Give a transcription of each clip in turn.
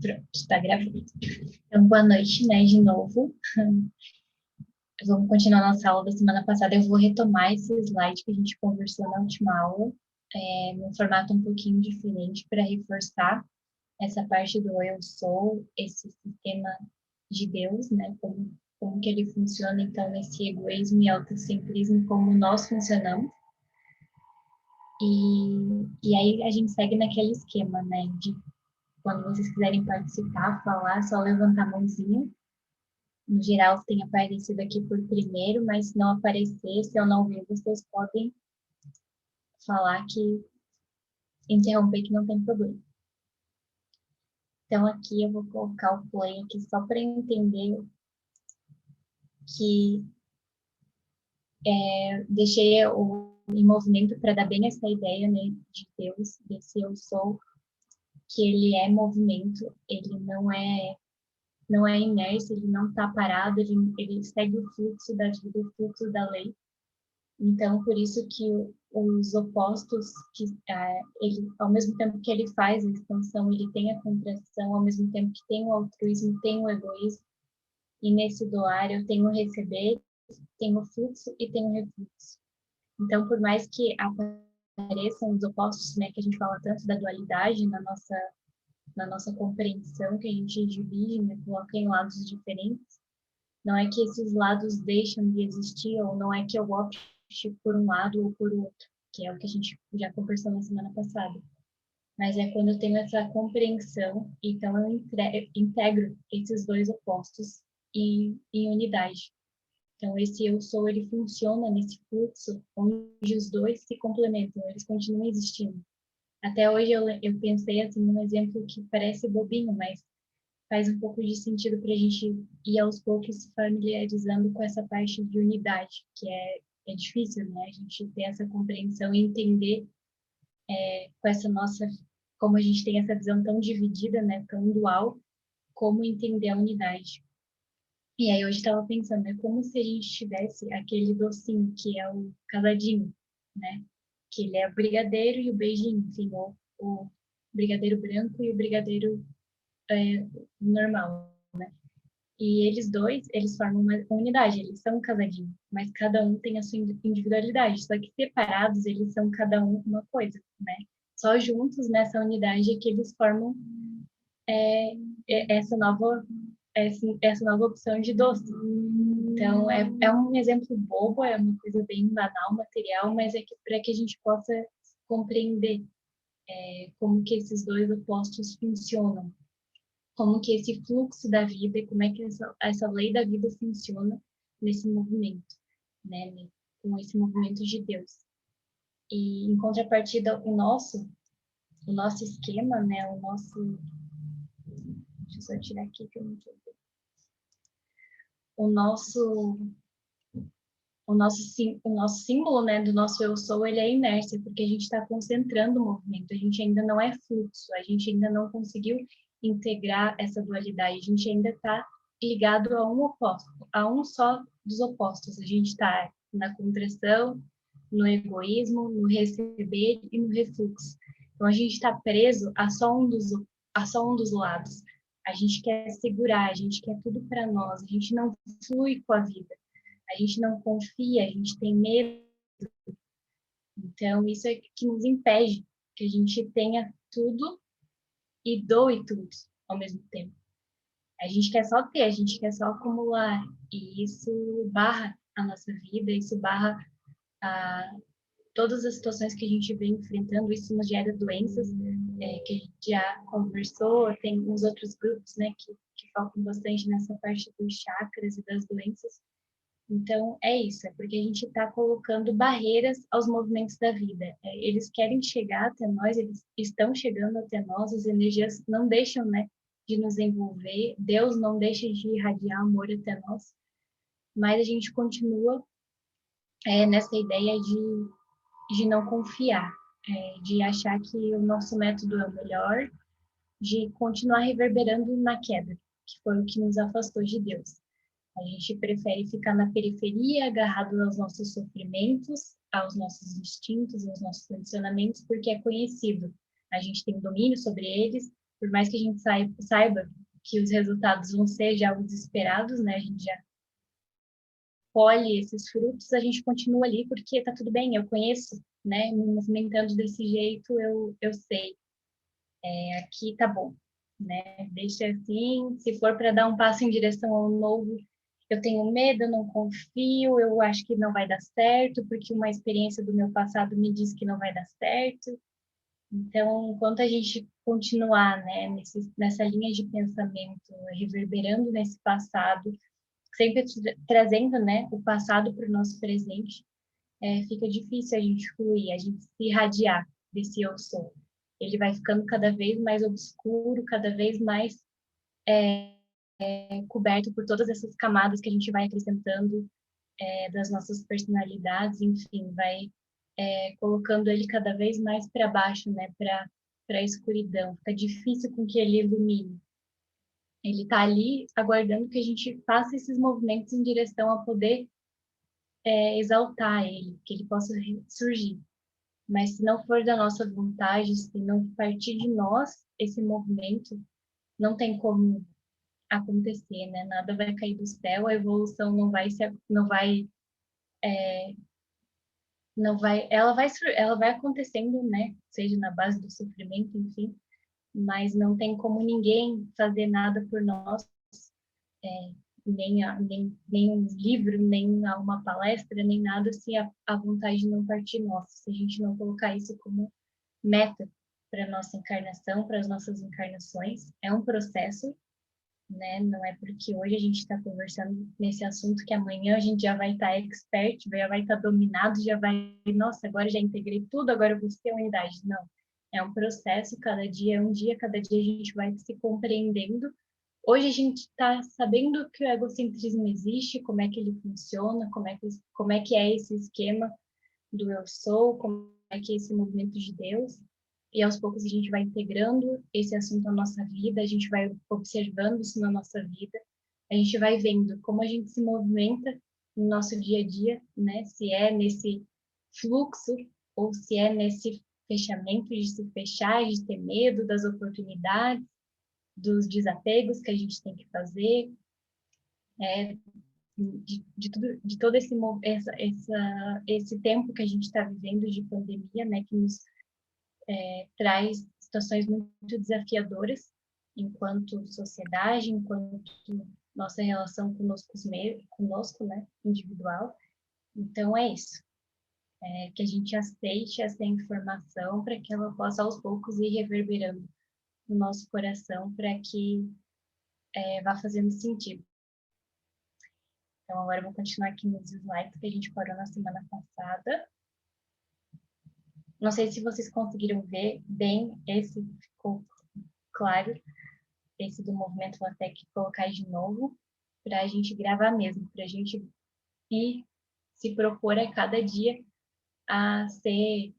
Pronto, está gravando. Então, boa noite, né, de novo. Vamos continuar nossa aula da semana passada. Eu vou retomar esse slide que a gente conversou na última aula, num formato um pouquinho diferente, para reforçar essa parte do eu sou, esse sistema de Deus, né, como que ele funciona, então, nesse egoísmo e autocentrismo, como nós funcionamos. E aí a gente segue naquele esquema, né, de quando vocês quiserem participar, falar, só levantar a mãozinha. No geral, tem aparecido aqui por primeiro, mas se não aparecer, se eu não ver, vocês podem falar que interromper, que não tem problema. Então, aqui eu vou colocar o play aqui só para entender que deixei em movimento para dar bem essa ideia, né, de Deus, desse eu sou, que ele é movimento, ele não é inércia, ele não está parado, ele segue o fluxo da vida, o fluxo da lei. Então, por isso que os opostos, que ele, ao mesmo tempo que ele faz a expansão, ele tem a contração, ao mesmo tempo que tem o altruísmo, tem o egoísmo, e nesse doar eu tenho o receber, tenho o fluxo e tenho o refluxo. Então, por mais que apareçam os opostos, né, que a gente fala tanto da dualidade na nossa compreensão, que a gente divide, né, coloca em lados diferentes, não é que esses lados deixam de existir, ou não é que eu opte por um lado ou por outro, que é o que a gente já conversou na semana passada. Mas é quando eu tenho essa compreensão, então eu integro esses dois opostos em unidade. Então, esse eu sou, ele funciona nesse fluxo onde os dois se complementam, eles continuam existindo. Até hoje eu pensei assim num exemplo que parece bobinho, mas faz um pouco de sentido para a gente ir aos poucos se familiarizando com essa parte de unidade, que é difícil, né? A gente ter essa compreensão e entender com essa nossa, como a gente tem essa visão tão dividida, né? Tão dual, como entender a unidade. E aí hoje estava pensando, é como se a gente tivesse aquele docinho que é o casadinho, né? Que ele é o brigadeiro e o beijinho, enfim, o brigadeiro branco e o brigadeiro normal. E eles dois, eles formam uma unidade, eles são um casadinho, mas cada um tem a sua individualidade, só que separados eles são cada um uma coisa, né? Só juntos nessa unidade é que eles formam é, essa essa nova opção de doce. Então, é um exemplo bobo, é uma coisa bem banal, material, mas é que para que a gente possa compreender como que esses dois opostos funcionam, como que esse fluxo da vida e como é que essa lei da vida funciona nesse movimento, né, com esse movimento de Deus. E em contrapartida, o nosso esquema, né, deixa eu só tirar aqui que eu não tô vendo. O nosso o nosso símbolo, né, do nosso eu sou, ele é inércia, porque a gente está concentrando o movimento, a gente ainda não é fluxo, a gente ainda não conseguiu integrar essa dualidade, a gente ainda está ligado a um oposto, a um só dos opostos, a gente está na contração, no egoísmo, no receber e no refluxo. Então a gente está preso a só um dos lados. A gente quer segurar, a gente quer tudo para nós, a gente não flui com a vida. A gente não confia, a gente tem medo. Então, isso é que nos impede que a gente tenha tudo e doe tudo ao mesmo tempo. A gente quer só ter, a gente quer só acumular. E isso barra a nossa vida, isso barra todas as situações que a gente vem enfrentando. Isso nos gera doenças, que a gente já conversou. Tem uns outros grupos, né, que focam bastante nessa parte dos chakras e das doenças. Então, é isso, é porque a gente está colocando barreiras aos movimentos da vida. Eles querem chegar até nós, eles estão chegando até nós, as energias não deixam, né, de nos envolver, Deus não deixa de irradiar amor até nós, mas a gente continua nessa ideia de não confiar, de achar que o nosso método é o melhor, de continuar reverberando na queda, que foi o que nos afastou de Deus. A gente prefere ficar na periferia, agarrado aos nossos sofrimentos, aos nossos instintos, aos nossos condicionamentos, porque é conhecido. A gente tem domínio sobre eles, por mais que a gente saiba que os resultados vão ser já os esperados, né? A gente já colhe esses frutos, a gente continua ali porque tá tudo bem, eu conheço, né? Me movimentando desse jeito, eu sei. Aqui tá bom, né? Deixa assim, se for para dar um passo em direção ao novo, eu tenho medo, eu não confio, eu acho que não vai dar certo, porque uma experiência do meu passado me diz que não vai dar certo. Então, enquanto a gente continuar, né, nessa linha de pensamento, reverberando nesse passado, sempre trazendo, né, o passado para o nosso presente, fica difícil a gente fluir, a gente se irradiar desse eu sou. Ele vai ficando cada vez mais obscuro, cada vez mais coberto por todas essas camadas que a gente vai acrescentando das nossas personalidades, enfim, vai colocando ele cada vez mais para baixo, né, para a escuridão. Fica difícil com que ele ilumine. Ele está ali aguardando que a gente faça esses movimentos em direção a poder exaltar ele, que ele possa surgir. Mas se não for da nossa vontade, se não partir de nós esse movimento, não tem como acontecer, né? Nada vai cair do céu, a evolução ela vai acontecendo, né? Seja na base do sofrimento, enfim, mas não tem como ninguém fazer nada por nós, nem um livro, nem uma palestra, nem nada, se a vontade não partir nossa, se a gente não colocar isso como meta para nossa encarnação, para as nossas encarnações. É um processo, né? Não é porque hoje a gente está conversando nesse assunto que amanhã a gente já vai estar expert, já vai estar dominado, já vai, nossa, agora já integrei tudo, agora eu vou ser unidade. Não. É um processo, cada dia é um dia, cada dia a gente vai se compreendendo. Hoje a gente está sabendo que o egocentrismo existe, como é que ele funciona, como é que é esse esquema do eu sou, como é que é esse movimento de Deus. E aos poucos a gente vai integrando esse assunto na nossa vida, a gente vai observando isso na nossa vida, a gente vai vendo como a gente se movimenta no nosso dia a dia, né? Se é nesse fluxo ou se é nesse fechamento de se fechar, de ter medo das oportunidades, dos desapegos que a gente tem que fazer, de todo esse tempo que a gente está vivendo de pandemia, né? Que nos traz situações muito desafiadoras enquanto sociedade, enquanto nossa relação conosco, né, individual. Então é isso, que a gente aceite essa informação para que ela possa aos poucos ir reverberando no nosso coração para que vá fazendo sentido. Então agora eu vou continuar aqui nos slides que a gente parou na semana passada. Não sei se vocês conseguiram ver bem, esse ficou claro, esse do movimento, vou até que colocar de novo, para a gente gravar mesmo, para a gente ir se propor a cada dia a ser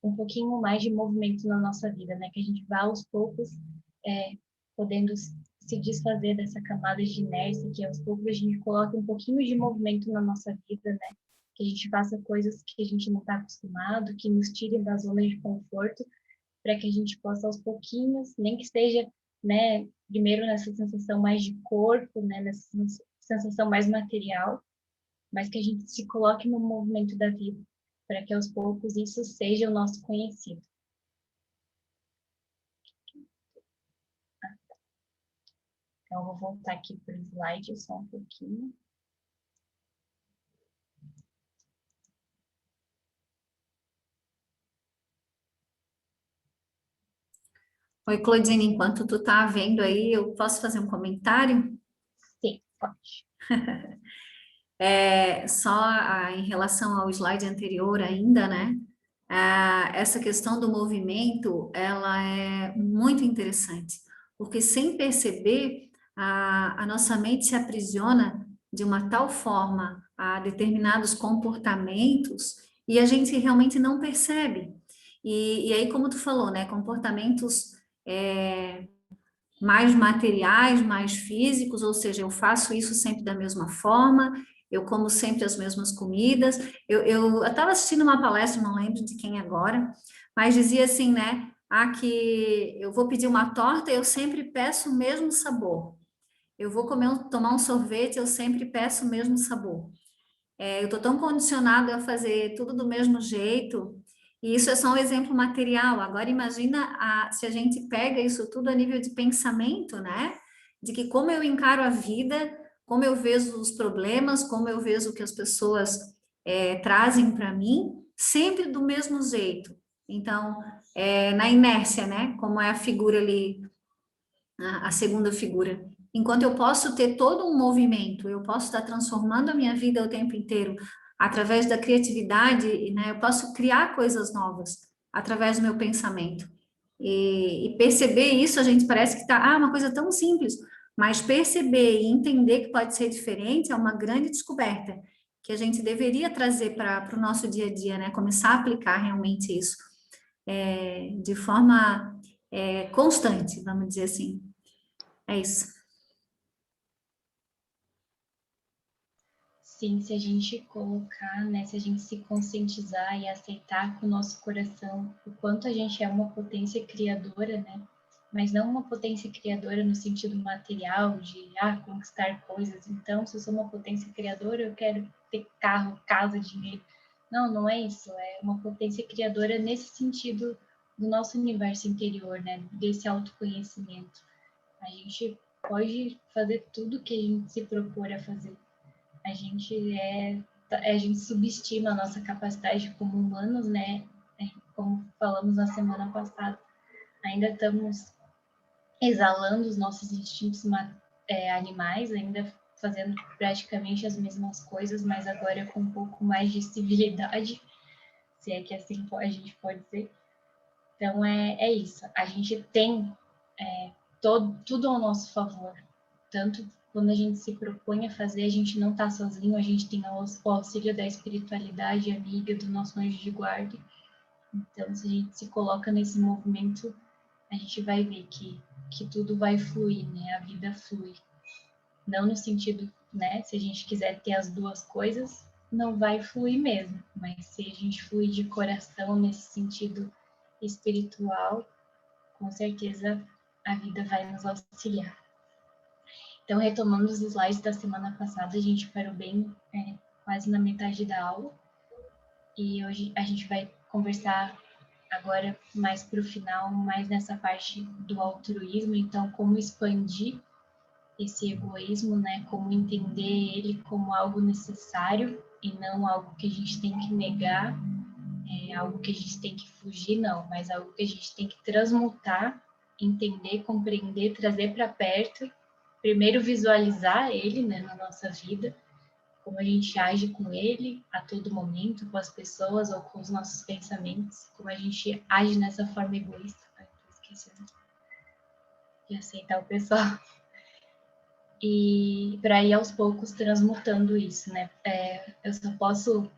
um pouquinho mais de movimento na nossa vida, né? Que a gente vá aos poucos podendo se desfazer dessa camada de inércia, que aos poucos a gente coloque um pouquinho de movimento na nossa vida, né? Que a gente faça coisas que a gente não está acostumado, que nos tirem da zona de conforto, para que a gente possa aos pouquinhos, nem que esteja, né, primeiro nessa sensação mais de corpo, né, nessa sensação mais material, mas que a gente se coloque no movimento da vida, para que aos poucos isso seja o nosso conhecido. Então, eu vou voltar aqui para o slide só um pouquinho. Oi, Claudine, enquanto tu tá vendo aí, eu posso fazer um comentário? Sim, pode. Em relação ao slide anterior ainda, né? Essa questão do movimento, ela é muito interessante, porque sem perceber, a nossa mente se aprisiona de uma tal forma a determinados comportamentos e a gente realmente não percebe. E aí, como tu falou, né? Comportamentos mais materiais, mais físicos, ou seja, eu faço isso sempre da mesma forma, eu como sempre as mesmas comidas. Eu estava assistindo uma palestra, não lembro de quem agora, mas dizia assim, né? que eu vou pedir uma torta, eu sempre peço o mesmo sabor. Eu vou tomar um sorvete, eu sempre peço o mesmo sabor. Eu estou tão condicionada a fazer tudo do mesmo jeito, e isso é só um exemplo material. Agora imagina se a gente pega isso tudo a nível de pensamento, né? De que como eu encaro a vida, como eu vejo os problemas, como eu vejo o que as pessoas trazem para mim, sempre do mesmo jeito. Então, na inércia, né? Como é a figura ali, a segunda figura. Enquanto eu posso ter todo um movimento, eu posso estar transformando a minha vida o tempo inteiro através da criatividade, né? Eu posso criar coisas novas através do meu pensamento. E perceber isso, a gente parece que está, uma coisa tão simples, mas perceber e entender que pode ser diferente é uma grande descoberta que a gente deveria trazer para o nosso dia a dia, né? Começar a aplicar realmente isso de forma constante, vamos dizer assim. É isso. Sim, se a gente colocar, né, se a gente se conscientizar e aceitar com o nosso coração o quanto a gente é uma potência criadora, né? Mas não uma potência criadora no sentido material, de conquistar coisas. Então, se eu sou uma potência criadora, eu quero ter carro, casa, dinheiro. Não, não é isso. É uma potência criadora nesse sentido do nosso universo interior, né? Desse autoconhecimento. A gente pode fazer tudo que a gente se propor a fazer. A gente subestima a nossa capacidade como humanos, né? Como falamos na semana passada, ainda estamos exalando os nossos instintos animais, ainda fazendo praticamente as mesmas coisas, mas agora com um pouco mais de civilidade, se é que assim a gente pode dizer. Então é isso. A gente tem tudo ao nosso favor. Tanto quando a gente se propõe a fazer, a gente não está sozinho, a gente tem o auxílio da espiritualidade amiga, do nosso anjo de guarda. Então, se a gente se coloca nesse movimento, a gente vai ver que tudo vai fluir, né? A vida flui. Não no sentido, né? Se a gente quiser ter as duas coisas, não vai fluir mesmo. Mas se a gente fluir de coração nesse sentido espiritual, com certeza a vida vai nos auxiliar. Então, retomando os slides da semana passada, a gente parou bem quase na metade da aula. E hoje a gente vai conversar agora mais para o final, mais nessa parte do altruísmo. Então, como expandir esse egoísmo, né? Como entender ele como algo necessário e não algo que a gente tem que negar, algo que a gente tem que fugir, não, mas algo que a gente tem que transmutar, entender, compreender, trazer para perto. Primeiro visualizar ele, né, na nossa vida, como a gente age com ele a todo momento, com as pessoas ou com os nossos pensamentos, como a gente age nessa forma egoísta. Ai, tô esquecendo de aceitar o pessoal. E para ir aos poucos transmutando isso, né? Eu só posso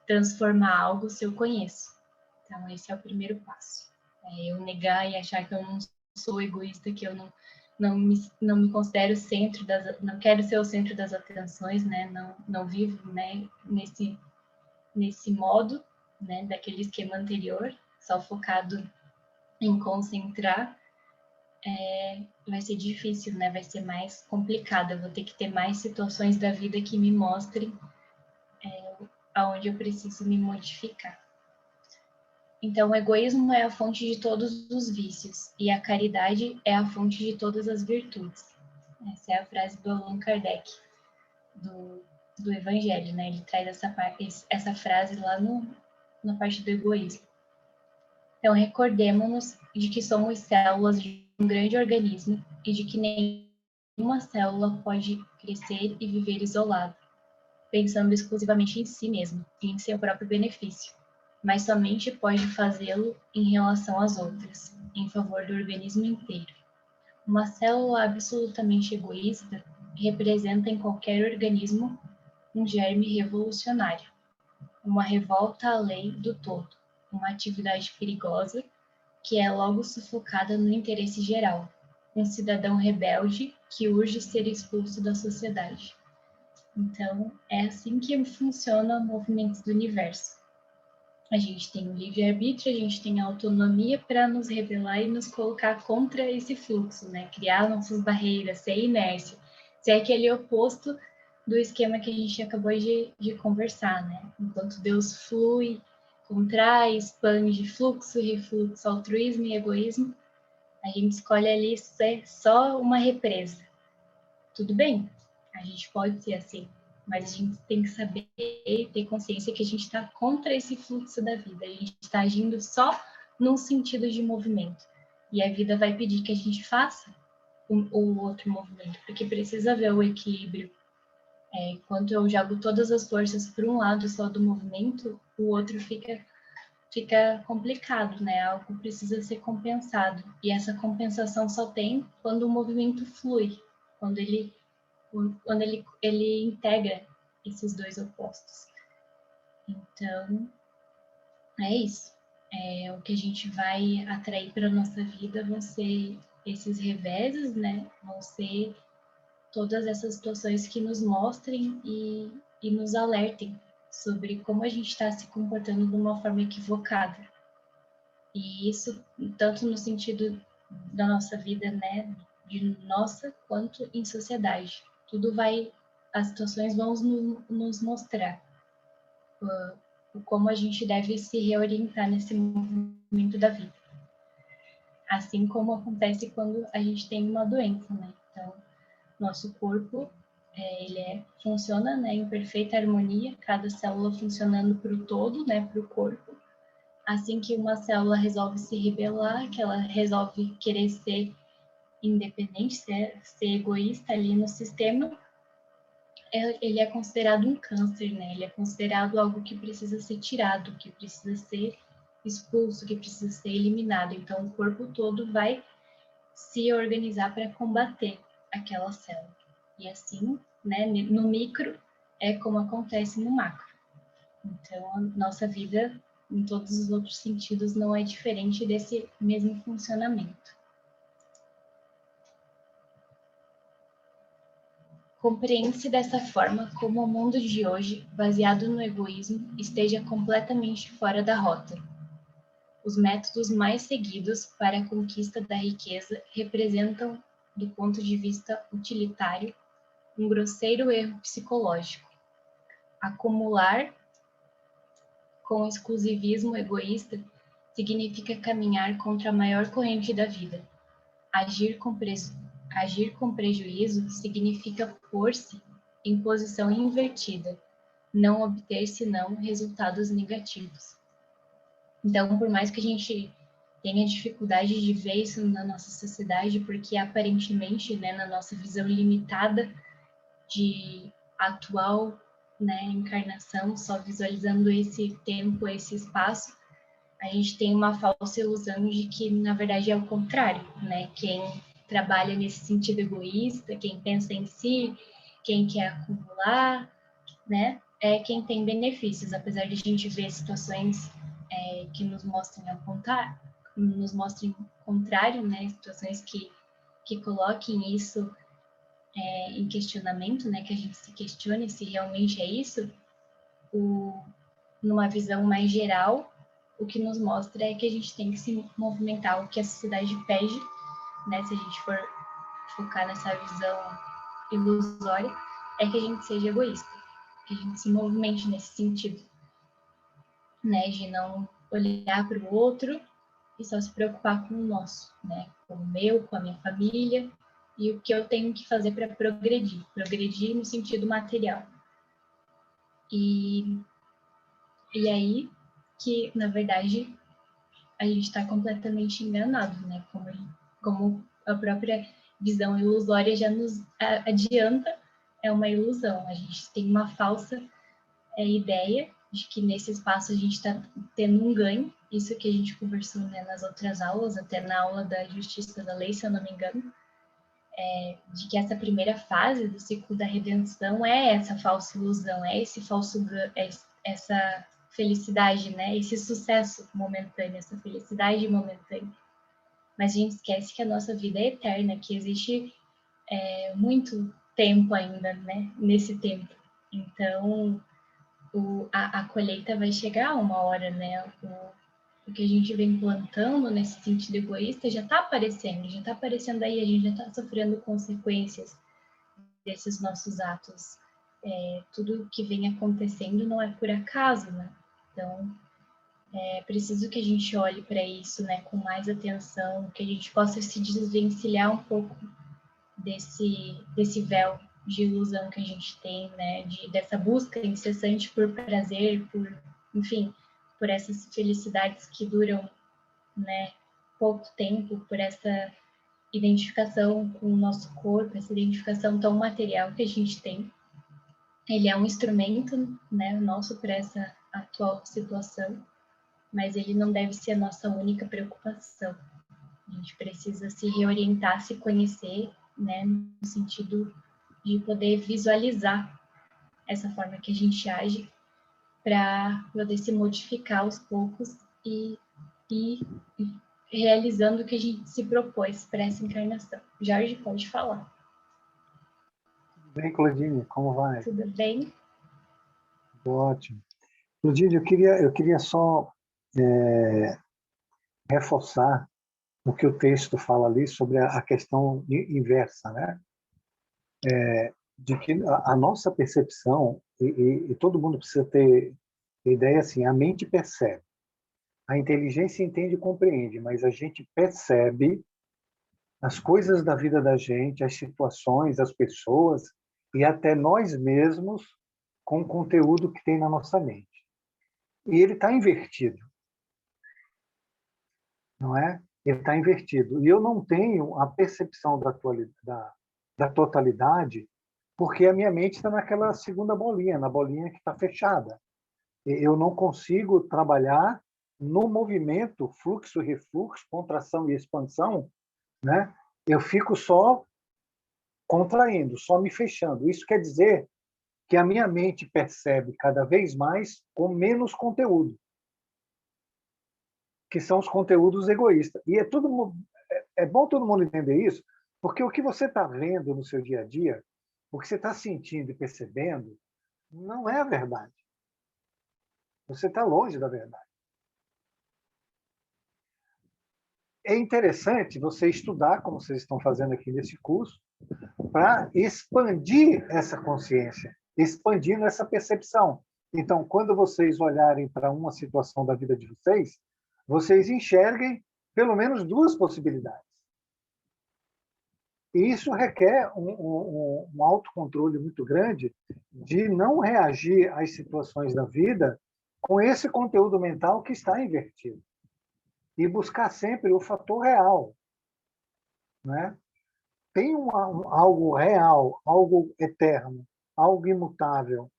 transformar algo se eu conheço. Então, esse é o primeiro passo. Eu negar e achar que eu não sou egoísta, que eu não me considero centro não quero ser o centro das atenções, né? Não vivo, né? Nesse modo, né? Daquele esquema anterior, só focado em concentrar, vai ser difícil, né? Vai ser mais complicado. Eu vou ter que ter mais situações da vida que me mostrem aonde eu preciso me modificar. Então, o egoísmo é a fonte de todos os vícios e a caridade é a fonte de todas as virtudes. Essa é a frase do Allan Kardec, do Evangelho, né? Ele traz essa frase lá na parte do egoísmo. Então, recordemos-nos de que somos células de um grande organismo e de que nenhuma célula pode crescer e viver isolada, pensando exclusivamente em si mesmo e em seu próprio benefício, mas somente pode fazê-lo em relação às outras, em favor do organismo inteiro. Uma célula absolutamente egoísta representa em qualquer organismo um germe revolucionário, uma revolta à lei do todo, uma atividade perigosa que é logo sufocada no interesse geral, um cidadão rebelde que urge ser expulso da sociedade. Então, é assim que funciona o movimento do universo. A gente tem o livre-arbítrio, a gente tem a autonomia para nos rebelar e nos colocar contra esse fluxo, né? Criar nossas barreiras, ser inércia, ser aquele oposto do esquema que a gente acabou de conversar, né? Enquanto Deus flui, contrai, expande, fluxo, refluxo, altruísmo e egoísmo, a gente escolhe ali ser só uma represa. Tudo bem, a gente pode ser assim, mas a gente tem que saber e ter consciência que a gente está contra esse fluxo da vida, a gente está agindo só num sentido de movimento. E a vida vai pedir que a gente faça o outro movimento, porque precisa ver o equilíbrio. Enquanto eu jogo todas as forças para um lado só do movimento, o outro fica complicado, né? Algo precisa ser compensado. E essa compensação só tem quando o movimento flui, quando ele integra esses dois opostos. Então, é isso. O que a gente vai atrair para a nossa vida vão ser esses reveses, né? Vão ser todas essas situações que nos mostrem e nos alertem sobre como a gente está se comportando de uma forma equivocada. E isso, tanto no sentido da nossa vida, né? De nossa, quanto em sociedade. Tudo vai, as situações vão nos mostrar como a gente deve se reorientar nesse momento da vida. Assim como acontece quando a gente tem uma doença, né? Então, nosso corpo, funciona, né, em perfeita harmonia, cada célula funcionando para o todo, né, para o corpo. Assim que uma célula resolve se rebelar, que ela resolve querer ser independente, ser egoísta ali no sistema, ele é considerado um câncer, né? Ele é considerado algo que precisa ser tirado, que precisa ser expulso, que precisa ser eliminado. Então, o corpo todo vai se organizar para combater aquela célula. E assim, né, no micro, é como acontece no macro. Então, a nossa vida, em todos os outros sentidos, não é diferente desse mesmo funcionamento. Compreende-se dessa forma como o mundo de hoje, baseado no egoísmo, esteja completamente fora da rota. Os métodos mais seguidos para a conquista da riqueza representam, do ponto de vista utilitário, um grosseiro erro psicológico. Acumular com exclusivismo egoísta significa caminhar contra a maior corrente da vida. Agir com prejuízo significa pôr-se em posição invertida, não obter senão resultados negativos. Então, por mais que a gente tenha dificuldade de ver isso na nossa sociedade, porque aparentemente, né, na nossa visão limitada de atual, né, encarnação, só visualizando esse tempo, esse espaço, a gente tem uma falsa ilusão de que, na verdade, é o contrário, né? Quem trabalha nesse sentido egoísta, quem pensa em si, quem quer acumular, né? É quem tem benefícios, apesar de a gente ver situações que nos mostrem o contrário, né? Situações que coloquem isso em questionamento, né? Que a gente se questione se realmente é isso. Numa visão mais geral, o que nos mostra é que a gente tem que se movimentar, o que a sociedade pede, né? Se a gente for focar nessa visão ilusória, é que a gente seja egoísta, que a gente se movimente nesse sentido, né? De não olhar para o outro e só se preocupar com o nosso, né? Com o meu, com a minha família e o que eu tenho que fazer para progredir no sentido material. E aí que, na verdade, a gente está completamente enganado, né? Como a própria visão ilusória já nos adianta, é uma ilusão. A gente tem uma falsa ideia de que nesse espaço a gente está tendo um ganho. Isso que a gente conversou, né, nas outras aulas, até na aula da Justiça da Lei, se eu não me engano, de que essa primeira fase do ciclo da redenção é essa falsa ilusão, é esse falso essa felicidade, né? Esse sucesso momentâneo, essa felicidade momentânea. Mas a gente esquece que a nossa vida é eterna, que existe muito tempo ainda, né? Nesse tempo. Então, a colheita vai chegar uma hora, né? O que a gente vem plantando nesse sentido egoísta já está aparecendo aí, a gente já está sofrendo consequências desses nossos atos. Tudo que vem acontecendo não é por acaso, né? Então, é preciso que a gente olhe para isso, né, com mais atenção, que a gente possa se desvencilhar um pouco desse véu de ilusão que a gente tem, né, dessa busca incessante por prazer, enfim, por essas felicidades que duram, né, pouco tempo, por essa identificação com o nosso corpo, essa identificação tão material que a gente tem. Ele é um instrumento, né, nosso para essa atual situação, mas ele não deve ser a nossa única preocupação. A gente precisa se reorientar, se conhecer, né, no sentido de poder visualizar essa forma que a gente age para poder se modificar aos poucos e realizando o que a gente se propôs para essa encarnação. Jorge, pode falar. Tudo bem, Claudine? Como vai? Tudo bem? Ótimo. Claudine, eu queria só reforçar o que o texto fala ali sobre a questão inversa, né? De que a nossa percepção, e todo mundo precisa ter ideia assim, a mente percebe, a inteligência entende e compreende, mas a gente percebe as coisas da vida da gente, as situações, as pessoas e até nós mesmos com o conteúdo que tem na nossa mente. E ele está invertido, não é? Ele está invertido. E eu não tenho a percepção da totalidade porque a minha mente está naquela segunda bolinha, na bolinha que está fechada. Eu não consigo trabalhar no movimento, fluxo e refluxo, contração e expansão, né? Eu fico só contraindo, só me fechando. Isso quer dizer que a minha mente percebe cada vez mais com menos conteúdo, que são os conteúdos egoístas. E é bom todo mundo entender isso, porque o que você está vendo no seu dia a dia, o que você está sentindo e percebendo, não é a verdade. Você está longe da verdade. É interessante você estudar, como vocês estão fazendo aqui nesse curso, para expandir essa consciência, expandindo essa percepção. Então, quando vocês olharem para uma situação da vida de vocês, vocês enxerguem pelo menos duas possibilidades. E isso requer um autocontrole muito grande de não reagir às situações da vida com esse conteúdo mental que está invertido. E buscar sempre o fator real, né? Tem algo real, algo eterno, algo imutável,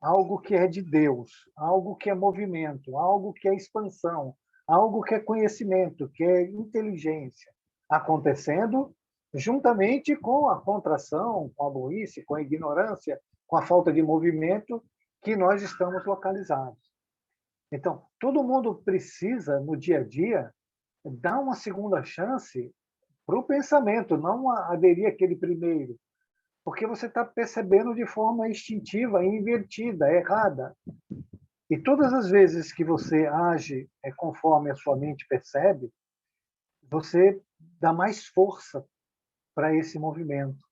algo que é de Deus, algo que é movimento, algo que é expansão, algo que é conhecimento, que é inteligência, acontecendo juntamente com a contração, com a burrice, com a ignorância, com a falta de movimento que nós estamos localizados. Então, todo mundo precisa, no dia a dia, dar uma segunda chance para o pensamento, não aderir àquele primeiro, porque você está percebendo de forma instintiva, invertida, errada. E todas as vezes que você age conforme a sua mente percebe, você dá mais força para esse movimento.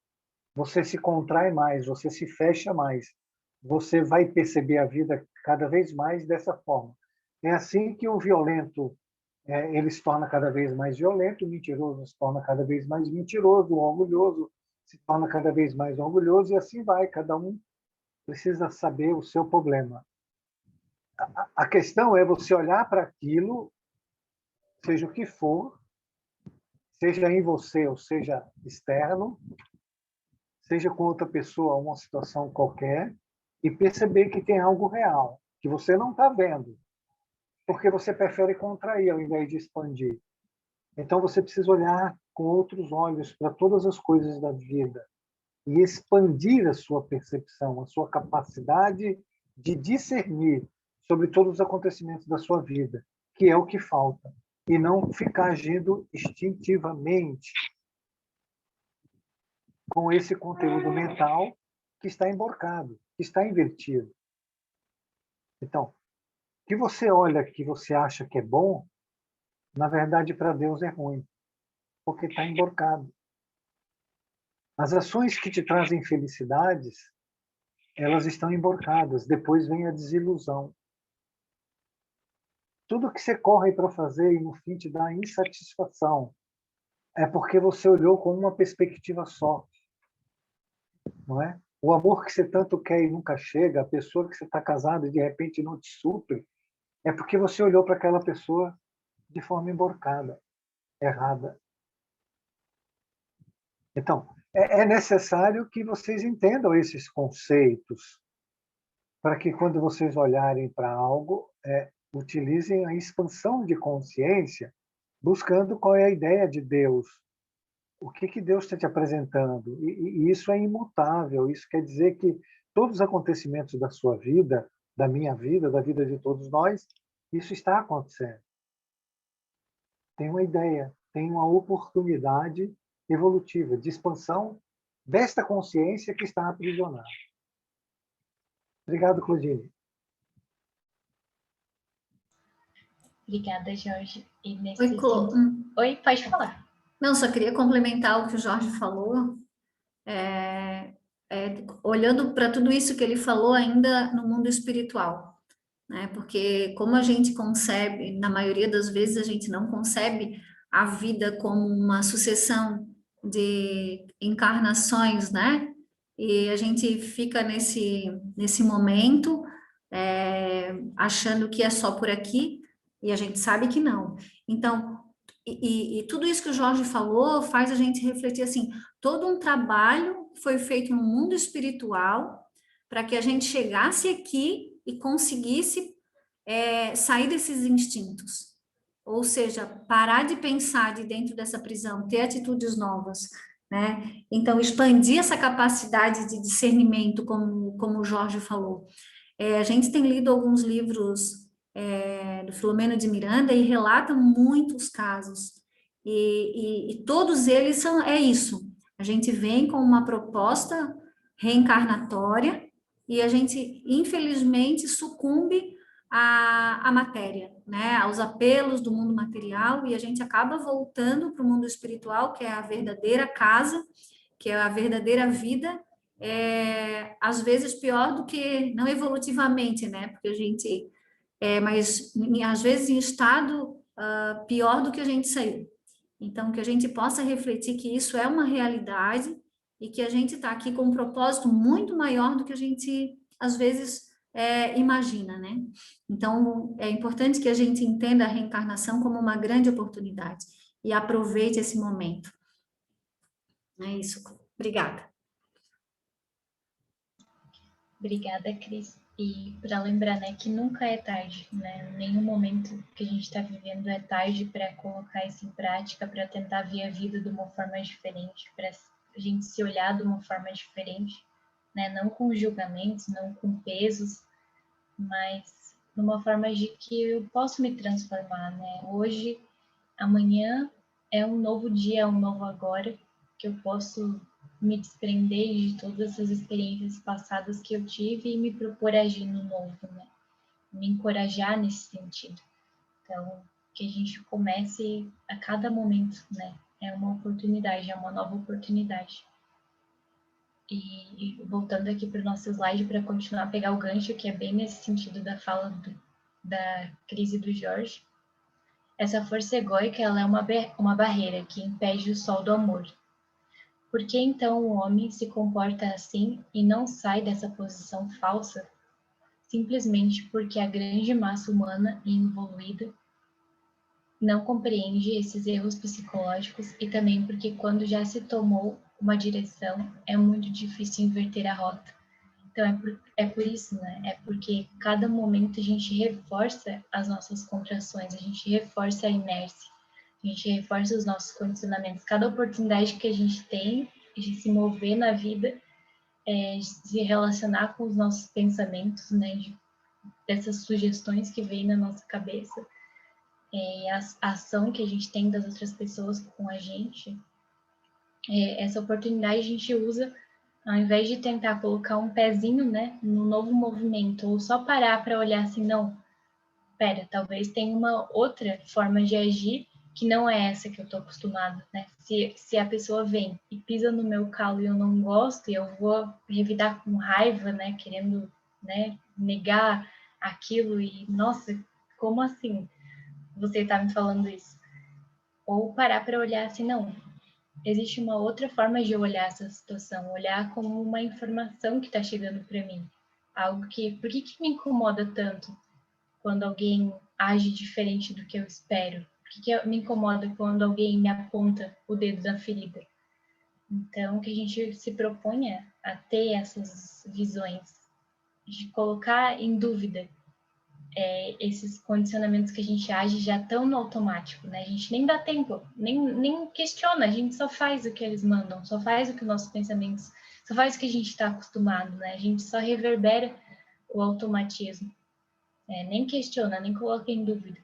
Você se contrai mais, você se fecha mais. Você vai perceber a vida cada vez mais dessa forma. É assim que o violento ele se torna cada vez mais violento, o mentiroso se torna cada vez mais mentiroso, o orgulhoso se torna cada vez mais orgulhoso, e assim vai, cada um precisa saber o seu problema. A questão é você olhar para aquilo, seja o que for, seja em você ou seja externo, seja com outra pessoa, uma situação qualquer, e perceber que tem algo real, que você não está vendo, porque você prefere contrair ao invés de expandir. Então você precisa olhar com outros olhos para todas as coisas da vida e expandir a sua percepção, a sua capacidade de discernir sobre todos os acontecimentos da sua vida, que é o que falta, e não ficar agindo instintivamente com esse conteúdo mental que está emborcado, que está invertido. Então, o que você olha que você acha que é bom, na verdade, para Deus é ruim, porque está emborcado. As ações que te trazem felicidades, elas estão emborcadas. Depois vem a desilusão. Tudo que você corre para fazer e no fim te dá insatisfação é porque você olhou com uma perspectiva só, não é? O amor que você tanto quer e nunca chega, a pessoa que você está casado e de repente não te supre, é porque você olhou para aquela pessoa de forma emborcada, errada. Então, é necessário que vocês entendam esses conceitos para que quando vocês olharem para algo, utilizem a expansão de consciência, buscando qual é a ideia de Deus, o que Deus está te apresentando. E isso é imutável, isso quer dizer que todos os acontecimentos da sua vida, da minha vida, da vida de todos nós, isso está acontecendo. Tem uma ideia, tem uma oportunidade evolutiva, de expansão desta consciência que está aprisionada. Obrigado, Claudine. Obrigada, Jorge. E nesse Oi, Clo. Oi, pode falar. Não, só queria complementar o que o Jorge falou. Olhando para tudo isso que ele falou ainda no mundo espiritual, né? Porque como a gente concebe, na maioria das vezes a gente não concebe a vida como uma sucessão de encarnações, né? E a gente fica nesse momento achando que é só por aqui e a gente sabe que não. Então, e tudo isso que o Jorge falou faz a gente refletir assim, todo um trabalho foi feito no mundo espiritual para que a gente chegasse aqui e conseguisse sair desses instintos. Ou seja, parar de pensar de dentro dessa prisão, ter atitudes novas, né? Então, expandir essa capacidade de discernimento, como o Jorge falou. A gente tem lido alguns livros do Filomeno de Miranda e relata muitos casos. E todos eles é isso. A gente vem com uma proposta reencarnatória e a gente, infelizmente, sucumbe à matéria, né? Aos apelos do mundo material, e a gente acaba voltando para o mundo espiritual, que é a verdadeira casa, que é a verdadeira vida, às vezes pior do que, não evolutivamente, né? Porque a gente, mas às vezes em estado pior do que a gente saiu. Então, que a gente possa refletir que isso é uma realidade e que a gente está aqui com um propósito muito maior do que a gente, às vezes, imagina, né? Então, é importante que a gente entenda a reencarnação como uma grande oportunidade e aproveite esse momento. É isso. Obrigada. Obrigada, Cris. E para lembrar, né, que nunca é tarde, né? Nenhum momento que a gente está vivendo é tarde para colocar isso em prática, para tentar ver a vida de uma forma diferente, para a gente se olhar de uma forma diferente, né? Não com julgamentos, não com pesos, mas numa forma de que eu posso me transformar, né? Hoje, amanhã é um novo dia, é um novo agora, que eu posso me desprender de todas essas experiências passadas que eu tive e me propor agir no novo, né? Me encorajar nesse sentido. Então, que a gente comece a cada momento, né? É uma oportunidade, é uma nova oportunidade. E voltando aqui para o nosso slide para continuar a pegar o gancho, que é bem nesse sentido da fala da crise do Jorge. Essa força egóica ela é uma barreira que impede o sol do amor. Por que então o homem se comporta assim e não sai dessa posição falsa? Simplesmente porque a grande massa humana e evoluída não compreende esses erros psicológicos e também porque quando já se tomou uma direção é muito difícil inverter a rota. Então é por isso, né? É porque cada momento a gente reforça as nossas contrações, a gente reforça a inércia, a gente reforça os nossos condicionamentos. Cada oportunidade que a gente tem de se mover na vida, de se relacionar com os nossos pensamentos, né? Dessas sugestões que vêm na nossa cabeça, a ação que a gente tem das outras pessoas com a gente, essa oportunidade a gente usa Ao invés de tentar colocar um pezinho, né, no novo movimento, ou só parar para olhar assim, não, pera, talvez tenha uma outra forma de agir que não é essa que eu estou acostumado, né? Se a pessoa vem e pisa no meu calo e eu não gosto, e eu vou revidar com raiva, né, querendo, né, negar aquilo e, nossa, como assim você está me falando isso? Ou parar para olhar assim, não, existe uma outra forma de olhar essa situação, olhar como uma informação que está chegando para mim. Algo que, por que me incomoda tanto quando alguém age diferente do que eu espero? Por que me incomoda quando alguém me aponta o dedo na ferida? Então, que a gente se proponha a ter essas visões, de colocar em dúvida esses condicionamentos que a gente age já tão no automático, né? A gente nem dá tempo, nem questiona, a gente só faz o que eles mandam, só faz o que os nossos pensamentos, só faz o que a gente está acostumado, né? A gente só reverbera o automatismo, nem questiona, nem coloca em dúvida.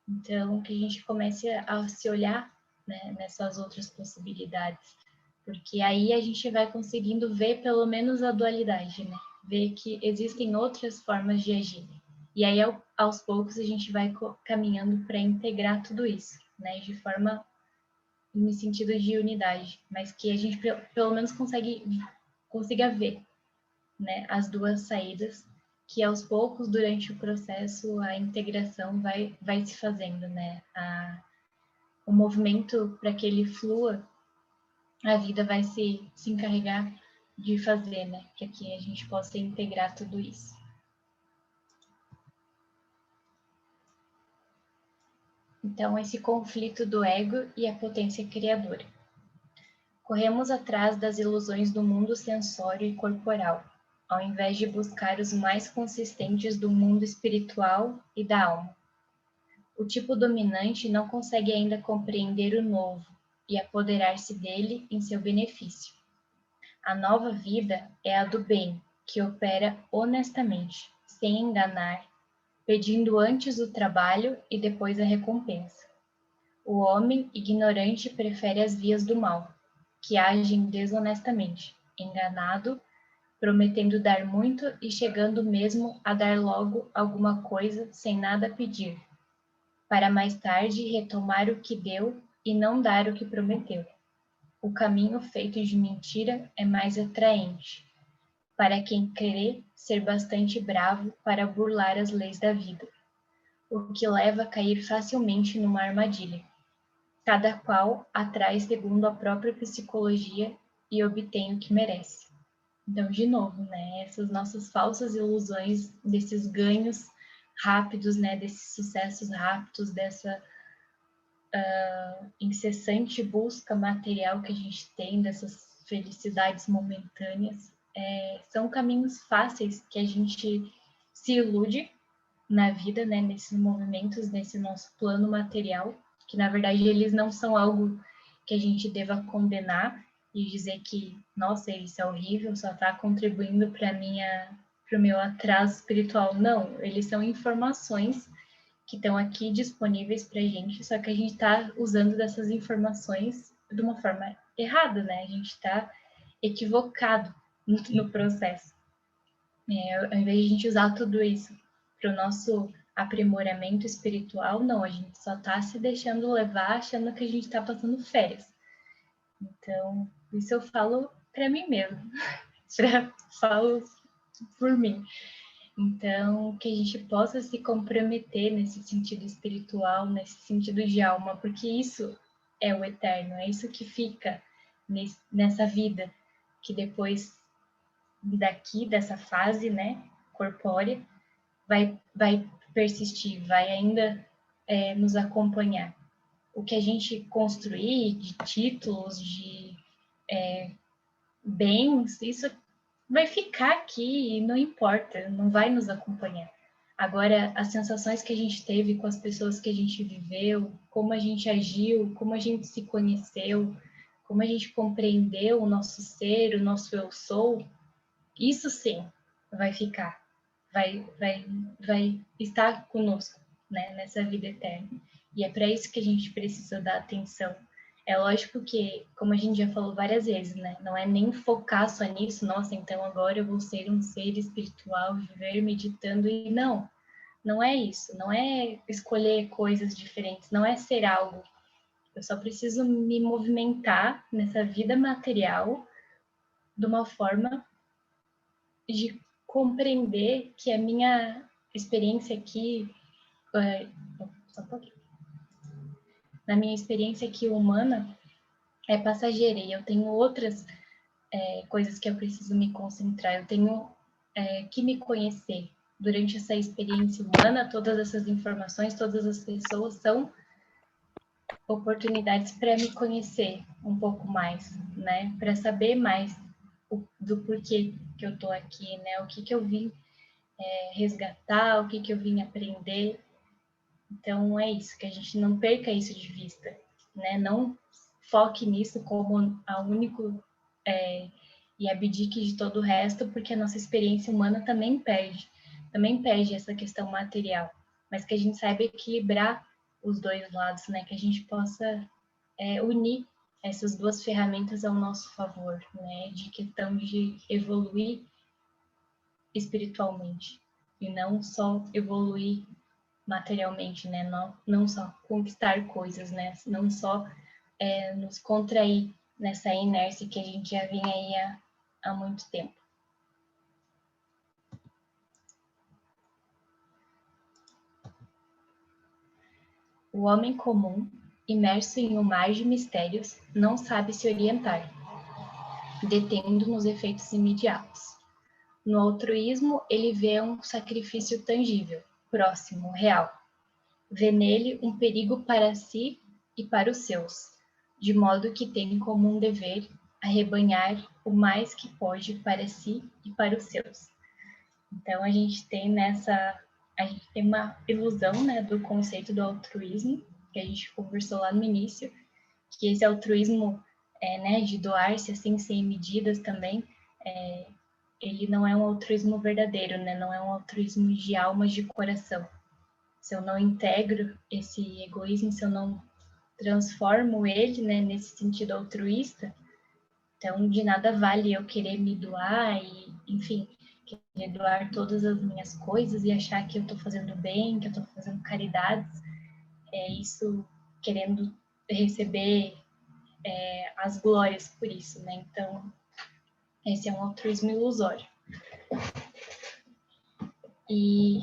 Então, que a gente comece a se olhar, né, nessas outras possibilidades, porque aí a gente vai conseguindo ver pelo menos a dualidade, né? Ver que existem outras formas de agir. E aí, aos poucos, a gente vai caminhando para integrar tudo isso, né? De forma, no sentido de unidade, mas que a gente pelo menos consiga ver, né? As duas saídas, que aos poucos, durante o processo, a integração vai se fazendo, né? O movimento para que ele flua, a vida vai se encarregar de fazer, né? Para que a gente possa integrar tudo isso. Então, esse conflito do ego e a potência criadora. Corremos atrás das ilusões do mundo sensório e corporal, ao invés de buscar os mais consistentes do mundo espiritual e da alma. O tipo dominante não consegue ainda compreender o novo e apoderar-se dele em seu benefício. A nova vida é a do bem, que opera honestamente, sem enganar, pedindo antes o trabalho e depois a recompensa. O homem ignorante prefere as vias do mal, que agem desonestamente, enganado, prometendo dar muito e chegando mesmo a dar logo alguma coisa sem nada pedir, para mais tarde retomar o que deu e não dar o que prometeu. O caminho feito de mentira é mais atraente, para quem crê ser bastante bravo para burlar as leis da vida, o que leva a cair facilmente numa armadilha. Cada qual atrai segundo a própria psicologia e obtém o que merece. Então, de novo, né, essas nossas falsas ilusões desses ganhos rápidos, né, desses sucessos rápidos, dessa incessante busca material que a gente tem, dessas felicidades momentâneas, são caminhos fáceis que a gente se ilude na vida, né, nesses movimentos, nesse nosso plano material, que na verdade eles não são algo que a gente deva condenar e dizer que, nossa, isso é horrível, só está contribuindo para o meu atraso espiritual. Não, eles são informações que estão aqui disponíveis para a gente, só que a gente está usando dessas informações de uma forma errada, né? A gente está equivocado no processo. Ao invés de a gente usar tudo isso para o nosso aprimoramento espiritual, não, a gente só está se deixando levar achando que a gente está passando férias. Então, isso eu falo para mim mesmo, falo por mim. Então, que a gente possa se comprometer nesse sentido espiritual, nesse sentido de alma, porque isso é o eterno, é isso que fica nessa vida, que depois daqui, dessa fase, né, corpórea, vai persistir, vai ainda nos acompanhar. O que a gente construir de títulos, de bens, isso vai ficar aqui e não importa, não vai nos acompanhar. Agora, as sensações que a gente teve com as pessoas que a gente viveu, como a gente agiu, como a gente se conheceu, como a gente compreendeu o nosso ser, o nosso eu sou, isso sim vai ficar, vai estar conosco, né, nessa vida eterna. E é para isso que a gente precisa dar atenção. É lógico que, como a gente já falou várias vezes, né? Não é nem focar só nisso, nossa, então agora eu vou ser um ser espiritual, viver meditando, e não. Não é isso, não é escolher coisas diferentes, não é ser algo. Eu só preciso me movimentar nessa vida material de uma forma de compreender que a minha experiência aqui, só um pouquinho, na minha experiência aqui humana, é passageira e eu tenho outras coisas que eu preciso me concentrar, eu tenho que me conhecer. Durante essa experiência humana, todas essas informações, todas as pessoas são oportunidades para me conhecer um pouco mais, né? Para saber mais do porquê que eu tô aqui, né? O que que eu vim resgatar, o que que eu vim aprender. Então é isso, que a gente não perca isso de vista, né? Não foque nisso como a único e abdique de todo o resto, porque a nossa experiência humana também perde essa questão material, mas que a gente saiba equilibrar os dois lados, né? Que a gente possa unir essas duas ferramentas ao nosso favor, né? De questão de evoluir espiritualmente e não só evoluir materialmente, né? Não só conquistar coisas, né? Não só nos contrair nessa inércia que a gente já vinha aí há muito tempo. O homem comum, imerso em um mar de mistérios, não sabe se orientar, detendo nos efeitos imediatos. No altruísmo, ele vê um sacrifício tangível, próximo, real. Vê nele um perigo para si e para os seus, de modo que tem como um dever arrebanhar o mais que pode para si e para os seus. Então a gente tem uma ilusão, né, do conceito do altruísmo, que a gente conversou lá no início, que esse altruísmo né, de doar-se assim sem medidas também, ele não é um altruísmo verdadeiro, né? Não é um altruísmo de alma, de coração. Se eu não integro esse egoísmo, se eu não transformo ele, né, nesse sentido altruísta, então de nada vale eu querer me doar e, enfim, querer doar todas as minhas coisas e achar que eu estou fazendo bem, que eu estou fazendo caridades, isso querendo receber as glórias por isso, né? Então, esse é um altruísmo ilusório. E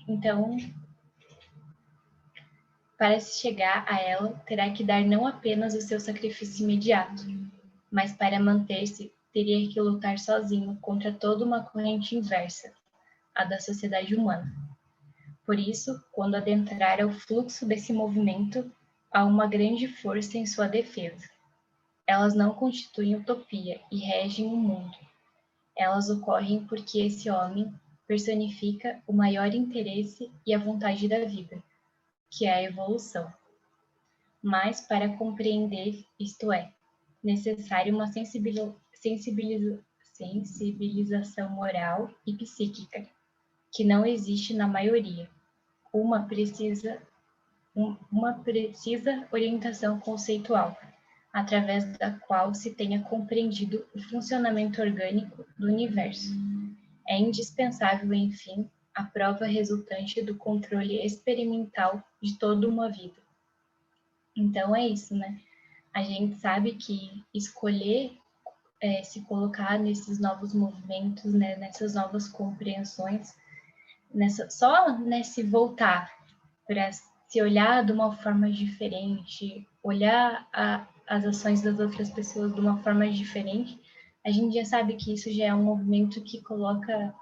então, para se chegar a ela, terá que dar não apenas o seu sacrifício imediato, mas para manter-se, teria que lutar sozinho contra toda uma corrente inversa, a da sociedade humana. Por isso, quando adentrar ao fluxo desse movimento, há uma grande força em sua defesa. Elas não constituem utopia e regem o mundo. Elas ocorrem porque esse homem personifica o maior interesse e a vontade da vida, que é a evolução. Mas para compreender, isto é, necessário uma sensibilização moral e psíquica, que não existe na maioria. Uma precisa orientação conceitual, através da qual se tenha compreendido o funcionamento orgânico do universo. É indispensável, enfim, a prova resultante do controle experimental de toda uma vida. Então é isso, né? A gente sabe que escolher se colocar nesses novos movimentos, né, nessas novas compreensões, só nesse voltar para se olhar de uma forma diferente, olhar as ações das outras pessoas de uma forma diferente, a gente já sabe que isso já é um movimento que coloca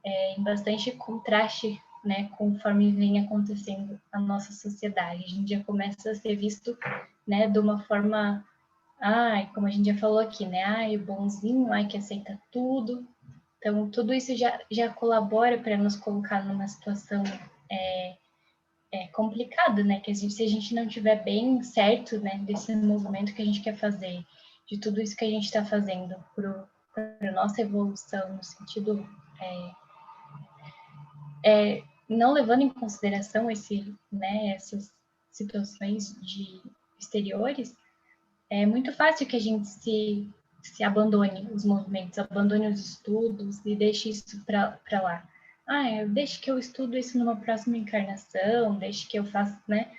em bastante contraste, né, conforme vem acontecendo a nossa sociedade. A gente já começa a ser visto, né, de uma forma, como a gente já falou aqui, né, o bonzinho, que aceita tudo. Então, tudo isso já colabora para nos colocar numa situação complicada, né, que se a gente não tiver bem certo, né, desse movimento que a gente quer fazer, de tudo isso que a gente está fazendo para a nossa evolução, no sentido não levando em consideração essas situações de exteriores, é muito fácil que a gente se abandone os movimentos, abandone os estudos e deixe isso para lá. Deixe que eu estudo isso numa próxima encarnação, deixe que eu faça, né?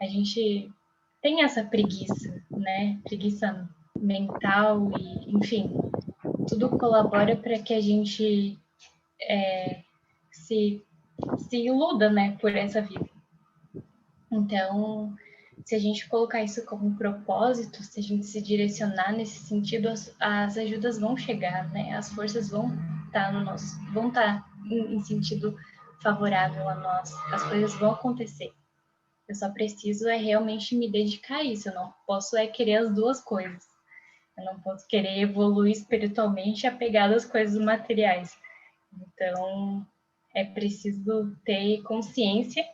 A gente tem essa preguiça, né? Preguiça mental e, enfim, tudo colabora para que a gente se, se iluda, né, por essa vida. Então, se a gente colocar isso como um propósito, se a gente se direcionar nesse sentido, as ajudas vão chegar, né? As forças vão estar no nosso, vão estar em sentido favorável a nós. As coisas vão acontecer. Eu só preciso realmente me dedicar a isso. Eu não posso querer as duas coisas. Eu não posso querer evoluir espiritualmente apegado às coisas materiais. Então, é preciso ter consciência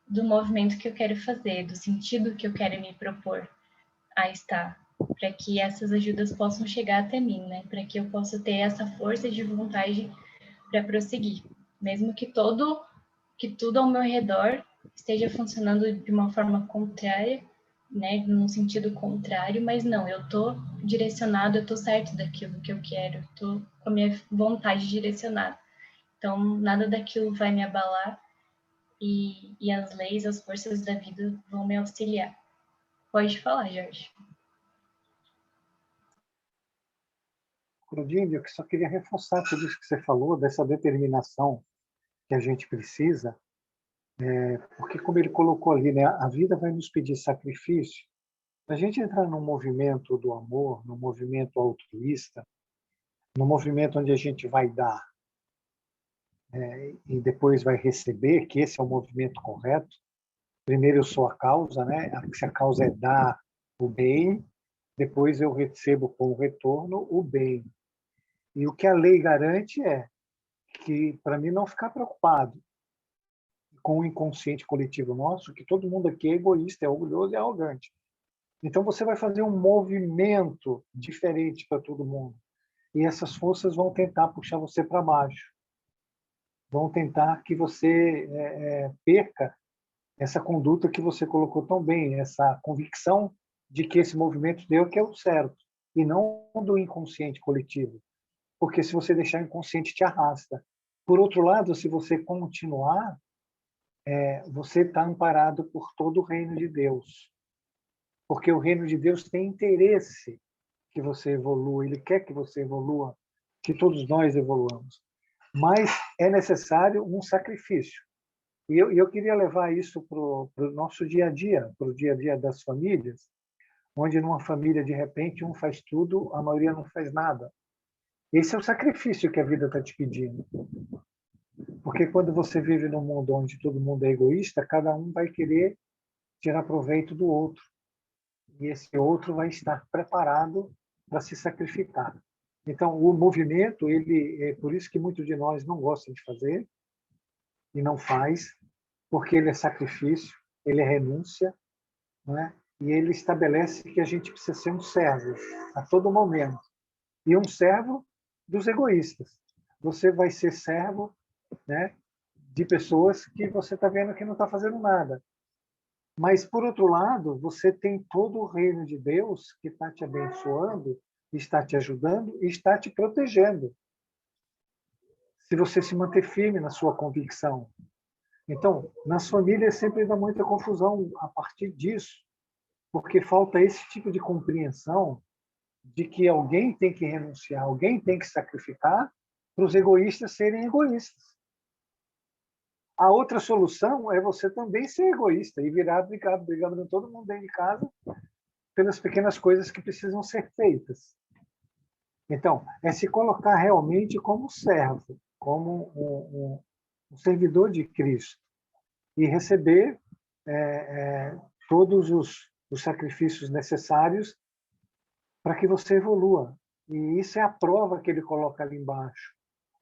do movimento que eu quero fazer, do sentido que eu quero me propor a estar, para que essas ajudas possam chegar até mim, né? Para que eu possa ter essa força de vontade para prosseguir, mesmo que tudo ao meu redor esteja funcionando de uma forma contrária, né, num sentido contrário, mas não, eu tô direcionado, eu tô certo daquilo que eu quero, tô com a minha vontade direcionada. Então, nada daquilo vai me abalar e as leis, as forças da vida vão me auxiliar. Pode falar, Jorge. Claudine, eu só queria reforçar tudo isso que você falou, dessa determinação que a gente precisa, porque, como ele colocou ali, né, a vida vai nos pedir sacrifício. A gente entrar num movimento do amor, num movimento altruísta, num movimento onde a gente vai dar e depois vai receber, que esse é o movimento correto. Primeiro eu sou a causa, né? Se a causa é dar o bem, depois eu recebo como retorno o bem. E o que a lei garante é que, para mim, não ficar preocupado com o inconsciente coletivo nosso, que todo mundo aqui é egoísta, é orgulhoso e é arrogante. Então, você vai fazer um movimento diferente para todo mundo. E essas forças vão tentar puxar você para baixo. Vão tentar que você perca essa conduta que você colocou tão bem, essa convicção de que esse movimento deu que é o certo, e não do inconsciente coletivo. Porque se você deixar o inconsciente te arrasta. Por outro lado, se você continuar, você está amparado por todo o reino de Deus. Porque o reino de Deus tem interesse que você evolua, ele quer que você evolua, que todos nós evoluamos. Mas é necessário um sacrifício. E eu queria levar isso para o nosso dia a dia, para o dia a dia das famílias, onde numa família, de repente, um faz tudo, a maioria não faz nada. Esse é o sacrifício que a vida está te pedindo. Porque quando você vive num mundo onde todo mundo é egoísta, cada um vai querer tirar proveito do outro. E esse outro vai estar preparado para se sacrificar. Então, o movimento, ele é por isso que muitos de nós não gostam de fazer e não faz, porque ele é sacrifício, ele é renúncia, não é? E ele estabelece que a gente precisa ser um servo a todo momento. E um servo dos egoístas. Você vai ser servo, né, de pessoas que você está vendo que não está fazendo nada. Mas, por outro lado, você tem todo o reino de Deus que está te abençoando, está te ajudando e está te protegendo. Se você se manter firme na sua convicção. Então, nas famílias sempre dá muita confusão a partir disso, porque falta esse tipo de compreensão de que alguém tem que renunciar, alguém tem que sacrificar para os egoístas serem egoístas. A outra solução é você também ser egoísta e virar brigando todo mundo dentro de casa pelas pequenas coisas que precisam ser feitas. Então, é se colocar realmente como servo, como um servidor de Cristo e receber todos os sacrifícios necessários para que você evolua. E isso é a prova que ele coloca ali embaixo.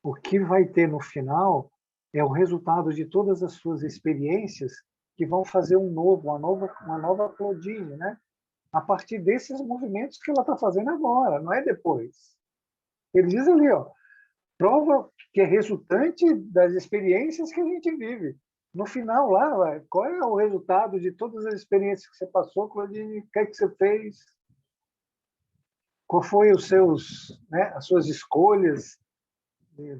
O que vai ter no final é o resultado de todas as suas experiências que vão fazer uma nova Claudine, né? A partir desses movimentos que ela está fazendo agora, não é depois. Ele diz ali, ó, prova que é resultante das experiências que a gente vive. No final, lá, qual é o resultado de todas as experiências que você passou, Claudine? O que é que você fez? Qual foi os seus, né, as suas escolhas?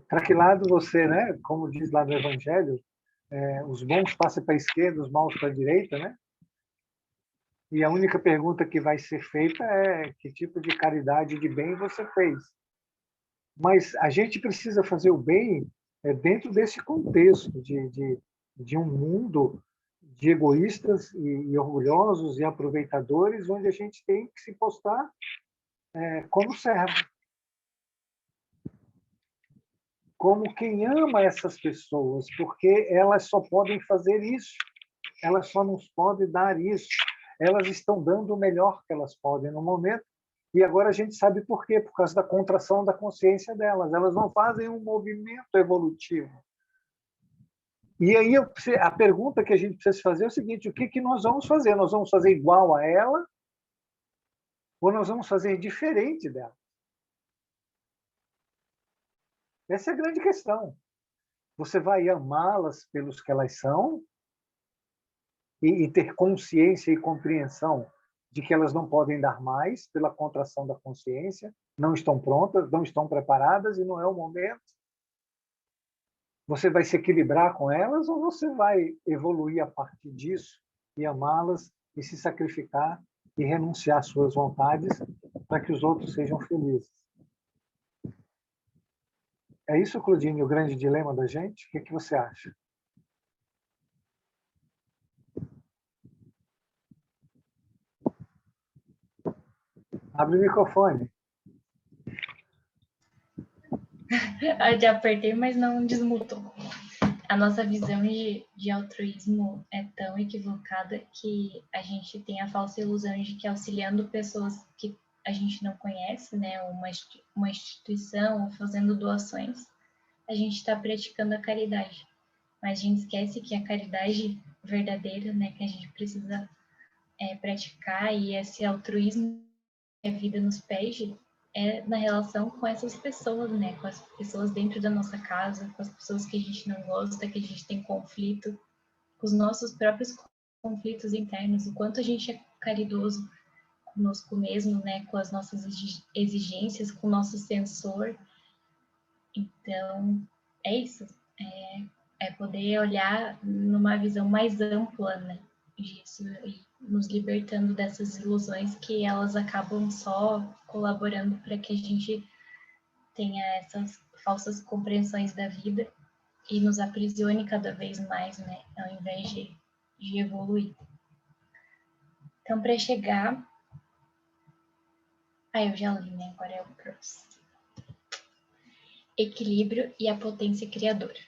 Para que lado você, né, como diz lá no Evangelho, os bons passam para a esquerda, os maus para a direita, né? E a única pergunta que vai ser feita é que tipo de caridade e de bem você fez. Mas a gente precisa fazer o bem dentro desse contexto de um mundo de egoístas e orgulhosos e aproveitadores, onde a gente tem que se postar como servo, como quem ama essas pessoas, porque elas só podem fazer isso, elas só nos podem dar isso, elas estão dando o melhor que elas podem no momento, e agora a gente sabe por quê, por causa da contração da consciência delas, elas não fazem um movimento evolutivo. E aí a pergunta que a gente precisa fazer é o seguinte: o que nós vamos fazer? Nós vamos fazer igual a ela ou nós vamos fazer diferente dela? Essa é a grande questão. Você vai amá-las pelos que elas são e ter consciência e compreensão de que elas não podem dar mais pela contração da consciência, não estão prontas, não estão preparadas e não é o momento. Você vai se equilibrar com elas ou você vai evoluir a partir disso e amá-las e se sacrificar e renunciar às suas vontades para que os outros sejam felizes? É isso, Claudine, o grande dilema da gente? O que você acha? Abre o microfone. Eu já apertei, mas não desmutou. A nossa visão de altruísmo é tão equivocada que a gente tem a falsa ilusão de que auxiliando pessoas que a gente não conhece, né, uma instituição, ou fazendo doações, a gente está praticando a caridade. Mas a gente esquece que a caridade verdadeira, né, que a gente precisa praticar, e esse altruísmo que a vida nos pede, é na relação com essas pessoas, né? Com as pessoas dentro da nossa casa, com as pessoas que a gente não gosta, que a gente tem conflito, com os nossos próprios conflitos internos, o quanto a gente é caridoso conosco mesmo, né? Com as nossas exigências, com o nosso sensor. Então, é isso. É poder olhar numa visão mais ampla, né? Disso, e nos libertando dessas ilusões que elas acabam só colaborando para que a gente tenha essas falsas compreensões da vida e nos aprisione cada vez mais, né? Ao invés de evoluir. Então, para chegar. Eu já li, né? Agora é o próximo. Equilíbrio e a potência criadora.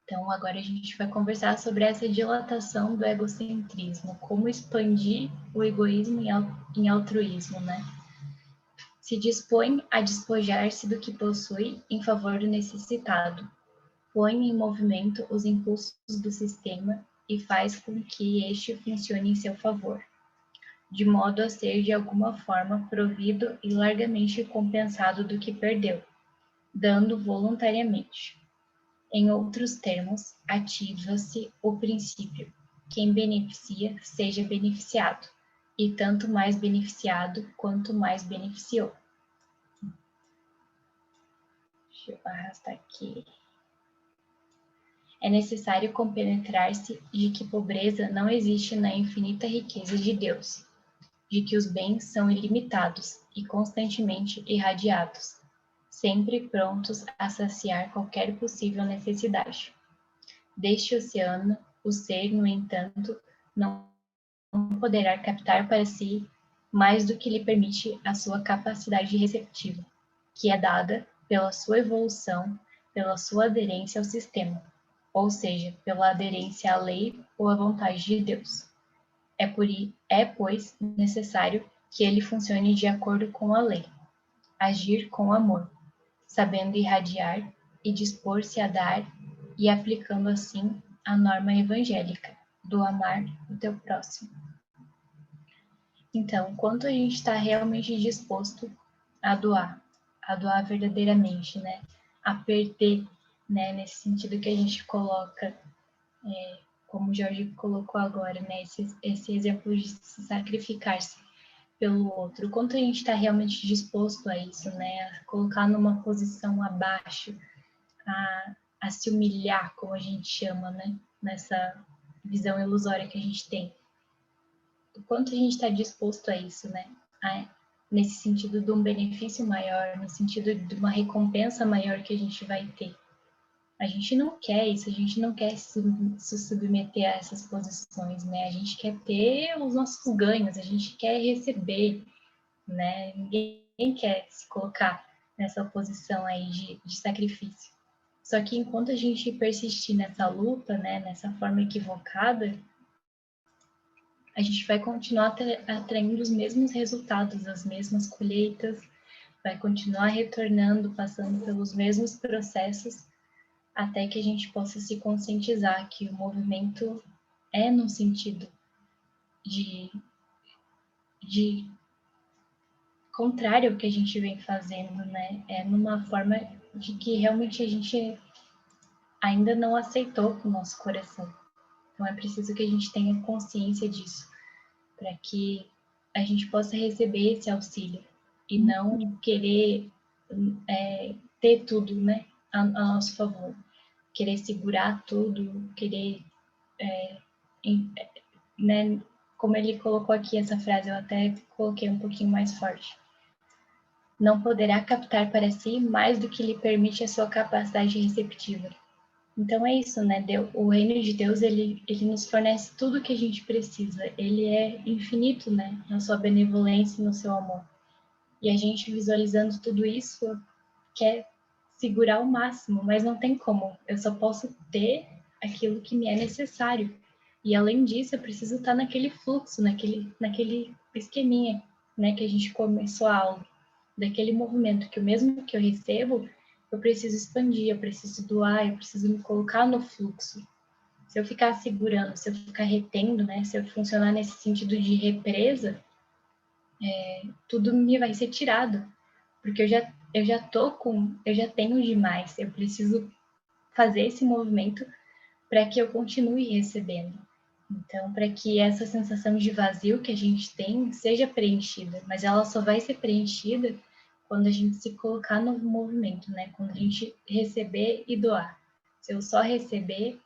Então, agora a gente vai conversar sobre essa dilatação do egocentrismo, como expandir o egoísmo em altruísmo, né? Se dispõe a despojar-se do que possui em favor do necessitado, põe em movimento os impulsos do sistema e faz com que este funcione em seu favor, de modo a ser de alguma forma provido e largamente compensado do que perdeu, dando voluntariamente. Em outros termos, ativa-se o princípio: quem beneficia, seja beneficiado, e tanto mais beneficiado quanto mais beneficiou. Deixa eu arrastar aqui. É necessário compenetrar-se de que pobreza não existe na infinita riqueza de Deus, de que os bens são ilimitados e constantemente irradiados, sempre prontos a saciar qualquer possível necessidade. Deste oceano, o ser, no entanto, não poderá captar para si mais do que lhe permite a sua capacidade receptiva, que é dada pela sua evolução, pela sua aderência ao sistema, ou seja, pela aderência à lei ou à vontade de Deus. Pois, necessário que ele funcione de acordo com a lei, agir com amor, sabendo irradiar e dispor-se a dar e aplicando assim a norma evangélica do amar o teu próximo. Então, quanto a gente está realmente disposto a doar verdadeiramente, né? A perder, né? Nesse sentido que a gente coloca, como o Jorge colocou agora, né? Esse exemplo de se sacrificar-se. pelo outro, o quanto a gente está realmente disposto a isso, né? A colocar numa posição abaixo, a se humilhar, como a gente chama, né? Nessa visão ilusória que a gente tem. O quanto a gente está disposto a isso, né? Nesse sentido de um benefício maior, no sentido de uma recompensa maior que a gente vai ter. A gente não quer isso, a gente não quer se submeter a essas posições, né? A gente quer ter os nossos ganhos, a gente quer receber, né? Ninguém quer se colocar nessa posição aí de sacrifício. Só que enquanto a gente persistir nessa luta, né, nessa forma equivocada, a gente vai continuar atraindo os mesmos resultados, as mesmas colheitas, vai continuar retornando, passando pelos mesmos processos, até que a gente possa se conscientizar que o movimento é no sentido de contrário ao que a gente vem fazendo, né? É numa forma de que realmente a gente ainda não aceitou com o nosso coração. Então é preciso que a gente tenha consciência disso, para que a gente possa receber esse auxílio e não querer ter tudo, né, a nosso favor. Querer segurar tudo, querer, né, como ele colocou aqui essa frase, eu até coloquei um pouquinho mais forte. Não poderá captar para si mais do que lhe permite a sua capacidade receptiva. Então é isso, né? O reino de Deus, ele nos fornece tudo o que a gente precisa. Ele é infinito, né? Na sua benevolência e no seu amor. E a gente visualizando tudo isso quer segurar o máximo, mas não tem como. Eu só posso ter aquilo que me é necessário. E além disso, eu preciso estar naquele fluxo, naquele esqueminha, né? Que a gente começou a aula. Daquele movimento que o mesmo que eu recebo, eu preciso expandir, eu preciso doar, eu preciso me colocar no fluxo. Se eu ficar segurando, se eu ficar retendo, né, se eu funcionar nesse sentido de represa, tudo me vai ser tirado, porque eu já tenho demais, eu preciso fazer esse movimento para que eu continue recebendo. Então, para que essa sensação de vazio que a gente tem seja preenchida, mas ela só vai ser preenchida quando a gente se colocar no movimento, né? Quando a gente receber e doar. Se eu só receber,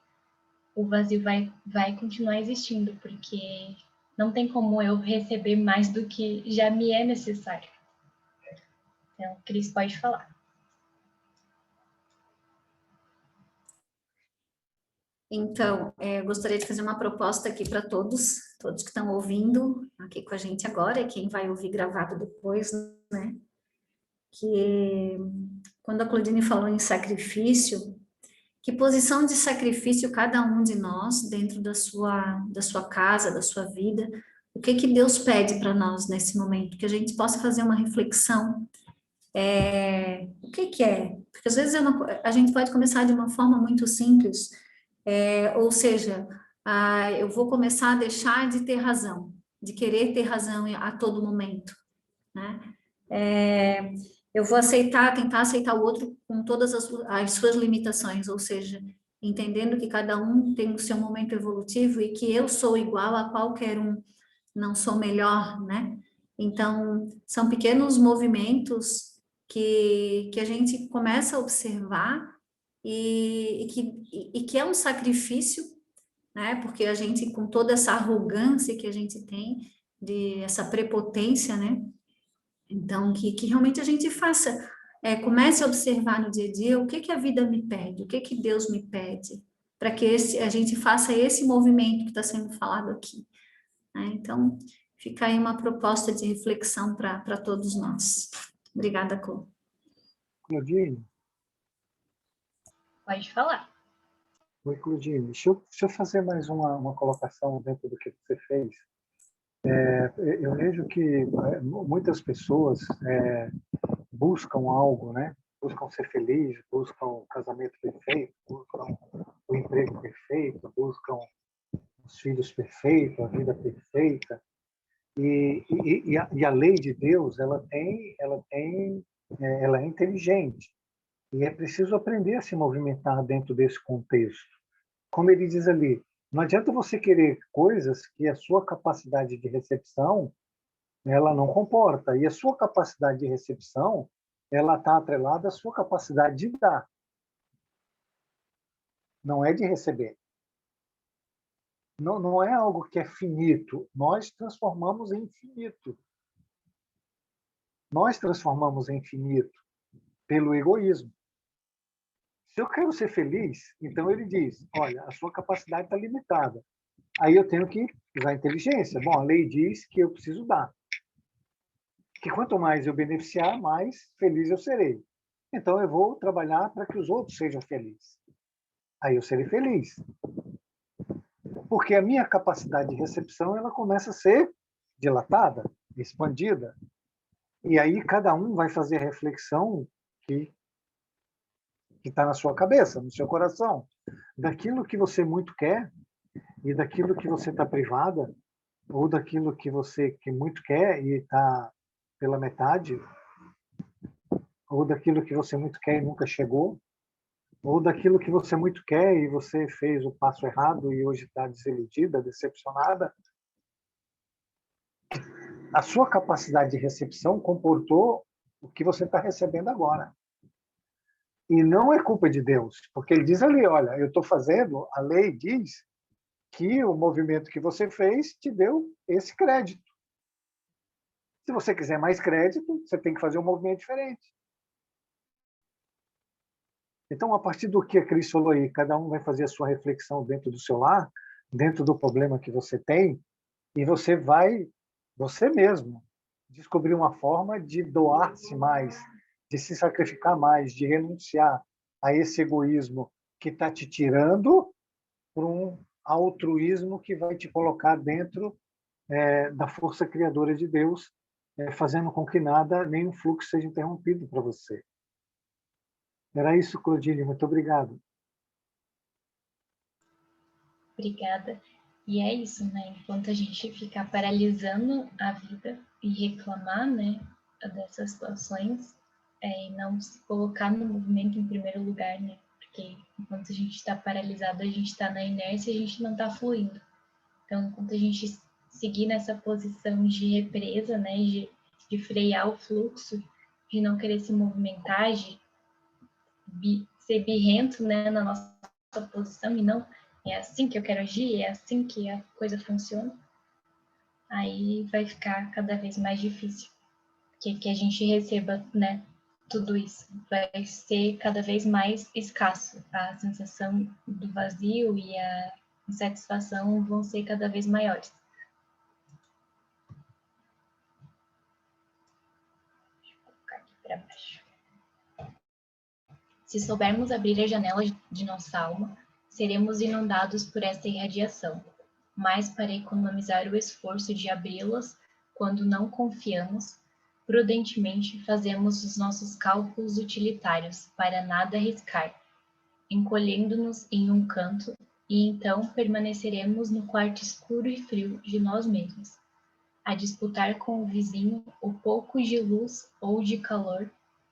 o vazio vai continuar existindo, porque não tem como eu receber mais do que já me é necessário. Então, Cris pode falar. Então, eu gostaria de fazer uma proposta aqui para todos que estão ouvindo aqui com a gente agora, e quem vai ouvir gravado depois, né? Que quando a Claudine falou em sacrifício, que posição de sacrifício cada um de nós, dentro da sua casa, da sua vida, o que Deus pede para nós nesse momento? Que a gente possa fazer uma reflexão. O que é? Porque às vezes a gente pode começar de uma forma muito simples, ou seja, eu vou começar a deixar de ter razão, de querer ter razão a todo momento, né? Eu vou tentar aceitar o outro com todas as suas limitações, ou seja, entendendo que cada um tem o seu momento evolutivo e que eu sou igual a qualquer um, não sou melhor, né? Então, são pequenos movimentos que a gente começa a observar e que é um sacrifício, né? Porque a gente, com toda essa arrogância que a gente tem, essa prepotência, né? Então, que realmente a gente faça, comece a observar no dia a dia o que a vida me pede, o que Deus me pede, para que a gente faça esse movimento que está sendo falado aqui, né? Então, fica aí uma proposta de reflexão para todos nós. Obrigada, Clô. Claudine? Pode falar. Oi, Claudine. Deixa eu fazer mais uma colocação dentro do que você fez. Eu vejo que muitas pessoas buscam algo, né? Buscam ser feliz, buscam o casamento perfeito, buscam o emprego perfeito, buscam os filhos perfeitos, a vida perfeita. E a lei de Deus, ela é inteligente. E é preciso aprender a se movimentar dentro desse contexto. Como ele diz ali, não adianta você querer coisas que a sua capacidade de recepção ela não comporta. E a sua capacidade de recepção, ela está atrelada à sua capacidade de dar. Não é de receber. Não é algo que é finito. Nós transformamos em infinito. Nós transformamos em infinito pelo egoísmo. Se eu quero ser feliz, então ele diz, olha, a sua capacidade está limitada. Aí eu tenho que usar a inteligência. Bom, a lei diz que eu preciso dar. Que quanto mais eu beneficiar, mais feliz eu serei. Então eu vou trabalhar para que os outros sejam felizes. Aí eu serei feliz. Porque a minha capacidade de recepção ela começa a ser dilatada, expandida. E aí cada um vai fazer a reflexão que está na sua cabeça, no seu coração, daquilo que você muito quer e daquilo que você está privada, ou daquilo que você que muito quer e está pela metade, ou daquilo que você muito quer e nunca chegou, ou daquilo que você muito quer e você fez o passo errado e hoje está desiludida, decepcionada. A sua capacidade de recepção comportou o que você está recebendo agora. E não é culpa de Deus, porque ele diz ali, olha, eu estou fazendo, a lei diz que o movimento que você fez te deu esse crédito. Se você quiser mais crédito, você tem que fazer um movimento diferente. Então, a partir do que a Cris falou aí, cada um vai fazer a sua reflexão dentro do seu lar, dentro do problema que você tem, e você vai, você mesmo, descobrir uma forma de doar-se mais, de se sacrificar mais, de renunciar a esse egoísmo que está te tirando para um altruísmo que vai te colocar dentro da força criadora de Deus, fazendo com que nada, nenhum fluxo seja interrompido para você. Era isso, Claudine. Muito obrigado. Obrigada. E é isso, né? Enquanto a gente ficar paralisando a vida e reclamar, né, dessas situações, e não se colocar no movimento em primeiro lugar, né? Porque enquanto a gente está paralisado, a gente está na inércia e a gente não está fluindo. Então, enquanto a gente seguir nessa posição de represa, né, de frear o fluxo, de não querer se movimentar, de ser birrento, né, na nossa posição e não é assim que eu quero agir, é assim que a coisa funciona, aí vai ficar cada vez mais difícil que a gente receba, né, tudo isso. Vai ser cada vez mais escasso. A sensação do vazio e a insatisfação vão ser cada vez maiores. Deixa eu colocar aqui para baixo. Se soubermos abrir a janela de nossa alma, seremos inundados por esta irradiação. Mas para economizar o esforço de abri-las, quando não confiamos, prudentemente fazemos os nossos cálculos utilitários para nada arriscar, encolhendo-nos em um canto, e então permaneceremos no quarto escuro e frio de nós mesmos, a disputar com o vizinho o pouco de luz ou de calor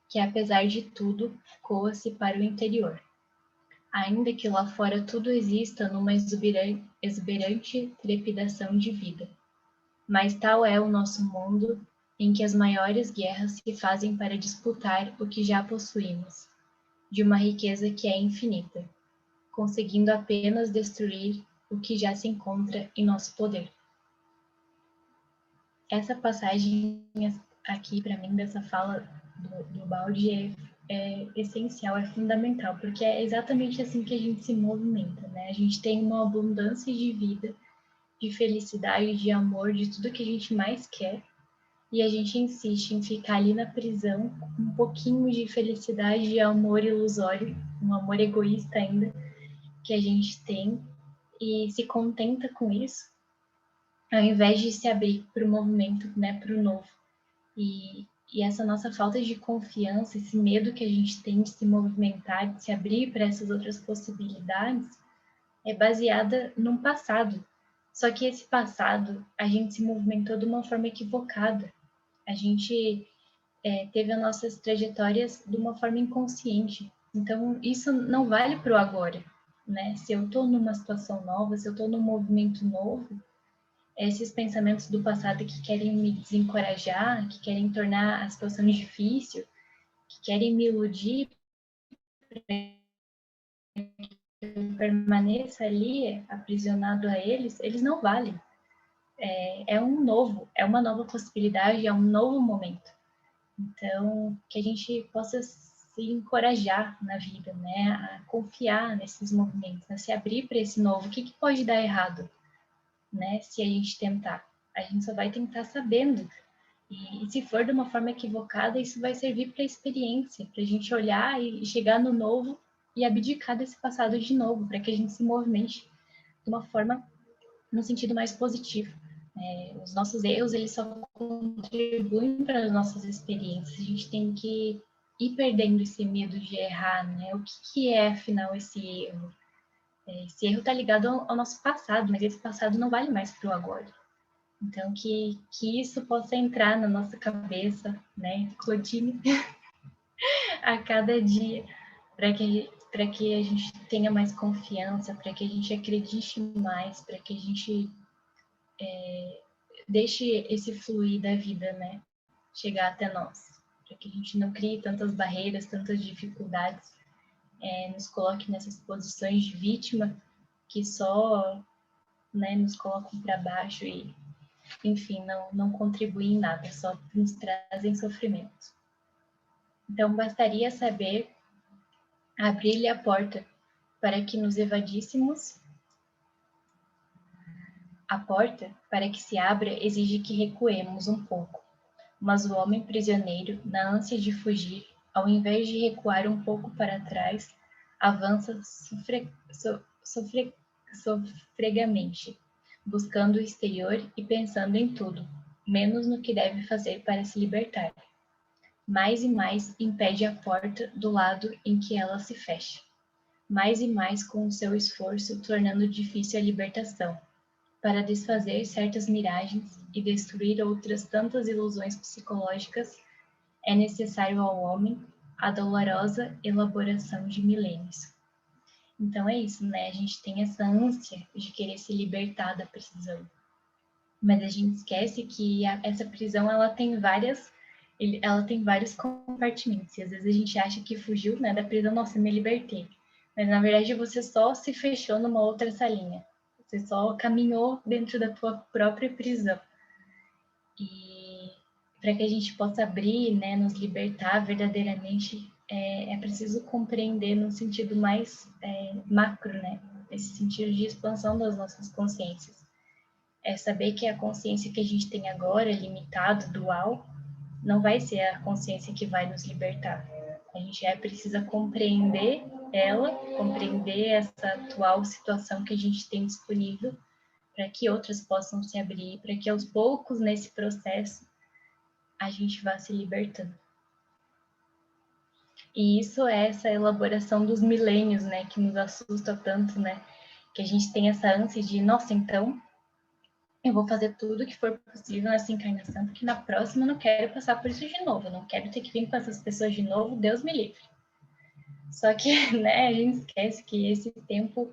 que, apesar de tudo, coa-se para o interior. Ainda que lá fora tudo exista numa exuberante trepidação de vida. Mas tal é o nosso mundo em que as maiores guerras se fazem para disputar o que já possuímos, de uma riqueza que é infinita, conseguindo apenas destruir o que já se encontra em nosso poder. Essa passagem aqui, para mim, dessa fala do Baldi é essencial, é fundamental, porque é exatamente assim que a gente se movimenta, né? A gente tem uma abundância de vida, de felicidade, de amor, de tudo que a gente mais quer, e a gente insiste em ficar ali na prisão com um pouquinho de felicidade e amor ilusório, um amor egoísta ainda, que a gente tem, e se contenta com isso, ao invés de se abrir para o movimento, né, para o novo. E essa nossa falta de confiança, esse medo que a gente tem de se movimentar, de se abrir para essas outras possibilidades, é baseada num passado. Só que esse passado, a gente se movimentou de uma forma equivocada. A gente teve as nossas trajetórias de uma forma inconsciente. Então, isso não vale para o agora, né? Se eu estou numa situação nova, se eu estou num movimento novo, esses pensamentos do passado que querem me desencorajar, que querem tornar a situação difícil, que querem me iludir, permaneça ali aprisionado a eles, eles não valem. É uma nova possibilidade, é um novo momento. Então, que a gente possa se encorajar na vida, né? A confiar nesses movimentos, a se abrir para esse novo. O que pode dar errado, né? Se a gente tentar. A gente só vai tentar sabendo. E se for de uma forma equivocada, isso vai servir para a experiência, para a gente olhar e chegar no novo e abdicar desse passado de novo, para que a gente se movimente de uma forma no sentido mais positivo. Os nossos erros, eles só contribuem para as nossas experiências. A gente tem que ir perdendo esse medo de errar, né? O que é, afinal, esse erro? Esse erro está ligado ao nosso passado, mas esse passado não vale mais para o agora. Então, que isso possa entrar na nossa cabeça, né? Claudine, a cada dia, para que a gente tenha mais confiança, para que a gente acredite mais, para que a gente deixe esse fluir da vida, né? Chegar até nós, para que a gente não crie tantas barreiras, tantas dificuldades, nos coloque nessas posições de vítima que só, né, nos colocam para baixo e, enfim, não contribuem em nada, só nos trazem sofrimento. Então, bastaria saber abrir-lhe a porta para que nos evadíssemos. A porta, para que se abra, exige que recuemos um pouco. Mas o homem prisioneiro, na ânsia de fugir, ao invés de recuar um pouco para trás, avança sofregamente, buscando o exterior e pensando em tudo, menos no que deve fazer para se libertar. Mais e mais impede a porta do lado em que ela se fecha. Mais e mais com o seu esforço tornando difícil a libertação, para desfazer certas miragens e destruir outras tantas ilusões psicológicas, é necessário ao homem a dolorosa elaboração de milênios. Então é isso, né? A gente tem essa ânsia de querer se libertar da prisão, mas a gente esquece que essa prisão ela tem vários compartimentos. E às vezes a gente acha que fugiu, né, da prisão, nossa, me libertei. Mas na verdade você só se fechou numa outra salinha. Você só caminhou dentro da tua própria prisão. E para que a gente possa abrir, né, nos libertar verdadeiramente, é preciso compreender no sentido mais macro, né? Esse sentido de expansão das nossas consciências. É saber que a consciência que a gente tem agora, limitada, dual, não vai ser a consciência que vai nos libertar. A gente precisa compreender ela, compreender essa atual situação que a gente tem disponível, para que outras possam se abrir, para que aos poucos, nesse processo, a gente vá se libertando. E isso é essa elaboração dos milênios, né, que nos assusta tanto, né, que a gente tem essa ânsia de, nossa, então, eu vou fazer tudo o que for possível nessa encarnação, porque na próxima eu não quero passar por isso de novo, eu não quero ter que vir com essas pessoas de novo, Deus me livre. Só que, né, a gente esquece que esse tempo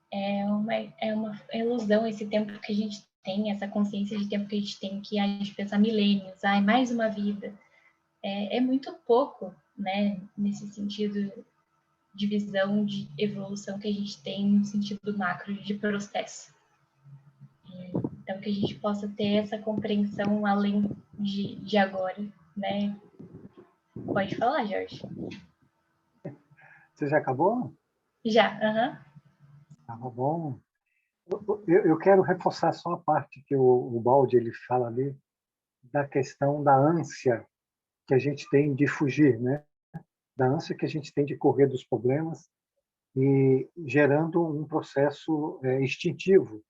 é uma ilusão, esse tempo que a gente tem, essa consciência de tempo que a gente pensar milênios, mais uma vida. É muito pouco, né, nesse sentido de visão de evolução que a gente tem no sentido macro de processo. Então, que a gente possa ter essa compreensão além de agora, né? Pode falar, Jorge. Você já acabou? Já, aham. Tá bom. Eu quero reforçar só a parte que o Baldi ele fala ali da questão da ânsia que a gente tem de fugir, né? Da ânsia que a gente tem de correr dos problemas e gerando um processo instintivo,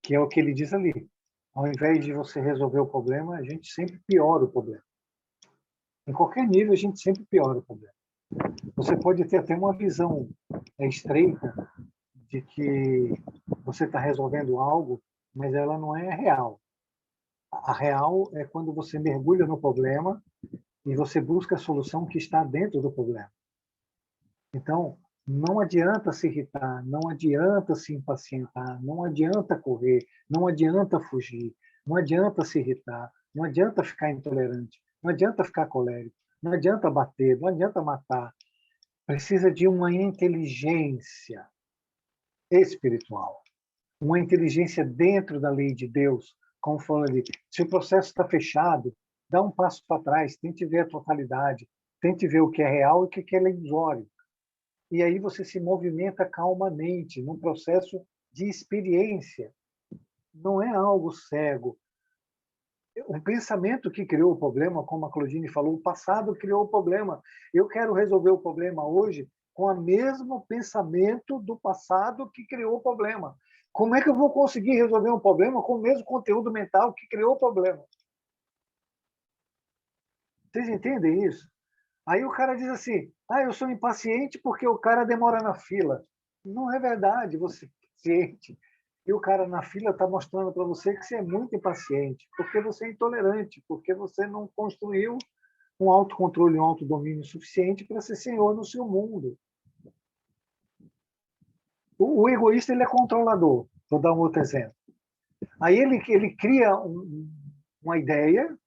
que é o que ele diz ali. Ao invés de você resolver o problema, a gente sempre piora o problema. Em qualquer nível, a gente sempre piora o problema. Você pode ter até uma visão estreita de que você está resolvendo algo, mas ela não é real. A real é quando você mergulha no problema e você busca a solução que está dentro do problema. Então, Não adianta se irritar, não adianta se impacientar, não adianta correr, não adianta fugir, não adianta se irritar, não adianta ficar intolerante, não adianta ficar colérico, não adianta bater, não adianta matar. Precisa de uma inteligência espiritual, uma inteligência dentro da lei de Deus, como falou ali. Se o processo está fechado, dá um passo para trás, tente ver a totalidade, tente ver o que é real e o que é ilusório. E aí você se movimenta calmamente, num processo de experiência. Não é algo cego. O pensamento que criou o problema, como a Claudine falou, o passado criou o problema. Eu quero resolver o problema hoje com o mesmo pensamento do passado que criou o problema. Como é que eu vou conseguir resolver um problema com o mesmo conteúdo mental que criou o problema? Vocês entendem isso? Aí o cara diz assim: eu sou impaciente porque o cara demora na fila. Não é verdade, você é impaciente. E o cara na fila está mostrando para você que você é muito impaciente, porque você é intolerante, porque você não construiu um autocontrole, um autodomínio suficiente para ser senhor no seu mundo. O egoísta ele é controlador. Vou dar um outro exemplo. Aí ele cria uma ideia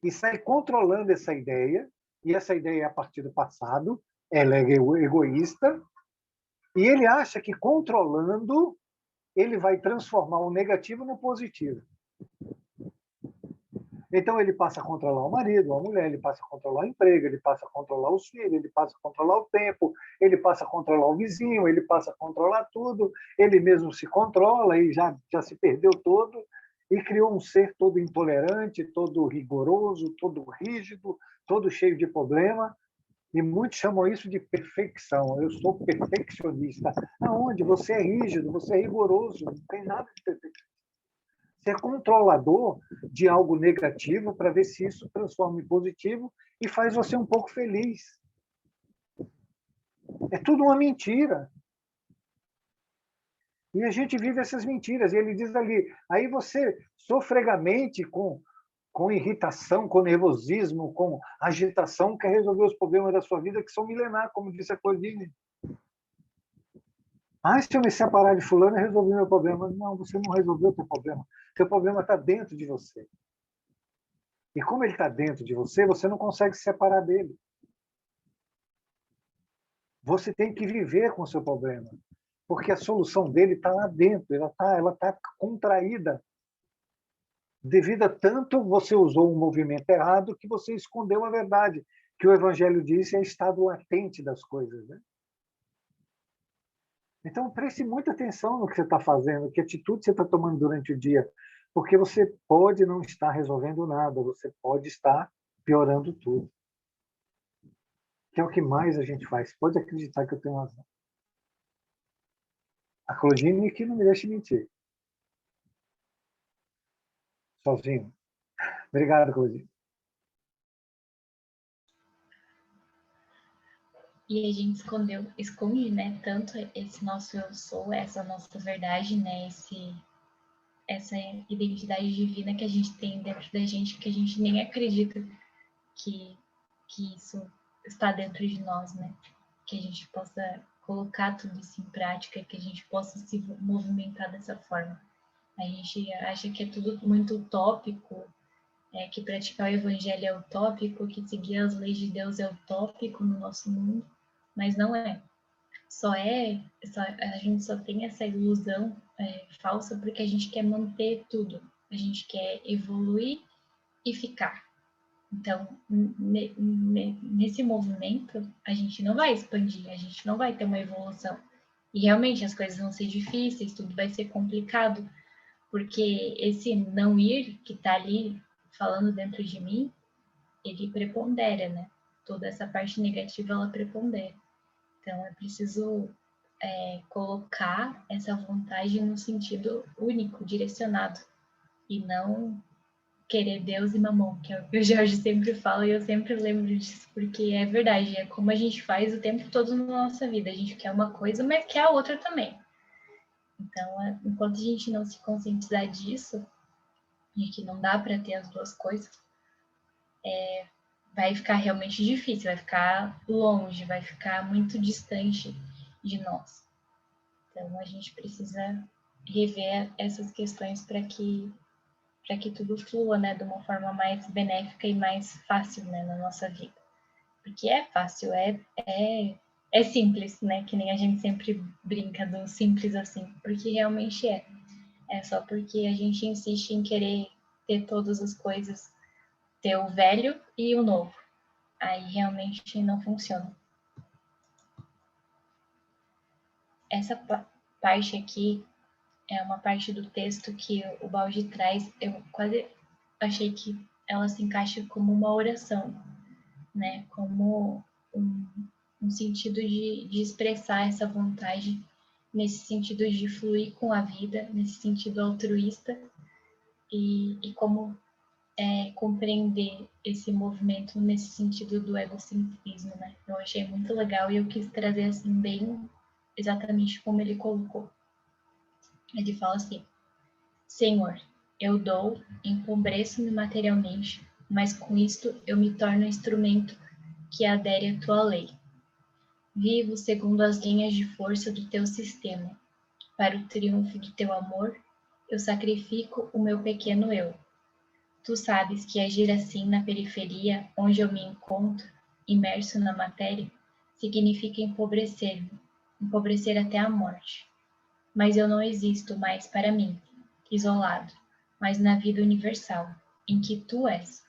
e sai controlando essa ideia, e essa ideia é a partir do passado, ela é egoísta, e ele acha que controlando, ele vai transformar o negativo no positivo. Então ele passa a controlar o marido, a mulher, ele passa a controlar o emprego, ele passa a controlar os filhos, ele passa a controlar o tempo, ele passa a controlar o vizinho, ele passa a controlar tudo, ele mesmo se controla e já se perdeu todo, e criou um ser todo intolerante, todo rigoroso, todo rígido, todo cheio de problema, e muitos chamam isso de perfeição. Eu sou perfeccionista. Aonde? Você é rígido, você é rigoroso, não tem nada de perfeito. Você é controlador de algo negativo para ver se isso transforma em positivo e faz você um pouco feliz. É tudo uma mentira. E a gente vive essas mentiras. E ele diz ali, aí você sofregamente, com irritação, com nervosismo, com agitação, quer resolver os problemas da sua vida que são milenares, como disse a Claudine. Se eu me separar de fulano, eu resolvi meu problema. Não, você não resolveu o seu problema. Seu problema está dentro de você. E como ele está dentro de você, você não consegue se separar dele. Você tem que viver com o seu problema. Porque a solução dele está lá dentro. Ela tá contraída. Devido a tanto você usou um movimento errado que você escondeu a verdade. Que o Evangelho diz é estado latente das coisas. Né? Então, preste muita atenção no que você está fazendo, que atitude você está tomando durante o dia, porque você pode não estar resolvendo nada, você pode estar piorando tudo. Que é o que mais a gente faz. Pode acreditar que eu tenho razão. A Claudine que não me deixe mentir. Sozinho. Obrigado, Claudine. E a gente esconde, né, tanto esse nosso eu sou, essa nossa verdade, né, essa identidade divina que a gente tem dentro da gente, que a gente nem acredita que, que isso está dentro de nós, né? Que a gente possa colocar tudo isso em prática, que a gente possa se movimentar dessa forma. A gente acha que é tudo muito utópico, que praticar o evangelho é utópico, que seguir as leis de Deus é utópico no nosso mundo, mas não é. A gente só tem essa ilusão falsa porque a gente quer manter tudo, a gente quer evoluir e ficar. Então, nesse movimento, a gente não vai expandir, a gente não vai ter uma evolução. E realmente as coisas vão ser difíceis, tudo vai ser complicado, porque esse não ir que está ali falando dentro de mim, ele prepondera, né? Toda essa parte negativa, ela prepondera. Então, é preciso colocar essa vontade no sentido único, direcionado, e não querer Deus e mamão, que é o que o Jorge sempre fala e eu sempre lembro disso, porque é verdade, é como a gente faz o tempo todo na nossa vida, a gente quer uma coisa, mas quer a outra também. Então, enquanto a gente não se conscientizar disso, e que não dá para ter as duas coisas, vai ficar realmente difícil, vai ficar longe, vai ficar muito distante de nós. Então, a gente precisa rever essas questões para que tudo flua, né, de uma forma mais benéfica e mais fácil, né, na nossa vida. Porque é fácil, é simples, né, que nem a gente sempre brinca do simples assim, porque realmente é. É só porque a gente insiste em querer ter todas as coisas, ter o velho e o novo. Aí realmente não funciona. Essa parte aqui é uma parte do texto que o Baldi traz. Eu quase achei que ela se encaixa como uma oração, né? Como um sentido de expressar essa vontade, nesse sentido de fluir com a vida, nesse sentido altruísta, e como compreender esse movimento nesse sentido do egocentrismo, né? Eu achei muito legal e eu quis trazer assim bem exatamente como ele colocou. Ele fala assim: Senhor, eu dou, empobreço-me materialmente, mas com isto eu me torno instrumento que adere à tua lei. Vivo segundo as linhas de força do teu sistema. Para o triunfo do teu amor, eu sacrifico o meu pequeno eu. Tu sabes que agir assim na periferia, onde eu me encontro, imerso na matéria, significa empobrecer-me, empobrecer até a morte. Mas eu não existo mais para mim, isolado, mas na vida universal, em que tu és.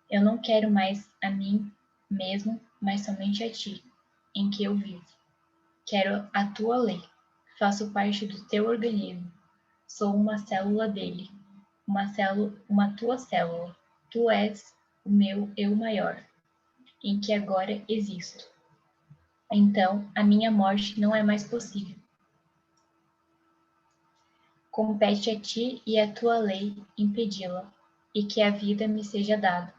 Eu não quero mais a mim mesmo, mas somente a ti, em que eu vivo. Quero a tua lei. Faço parte do teu organismo. Sou uma célula dele, uma tua célula. Tu és o meu eu maior, em que agora existo. Então, a minha morte não é mais possível. Compete a ti e à tua lei impedi-la, e que a vida me seja dada,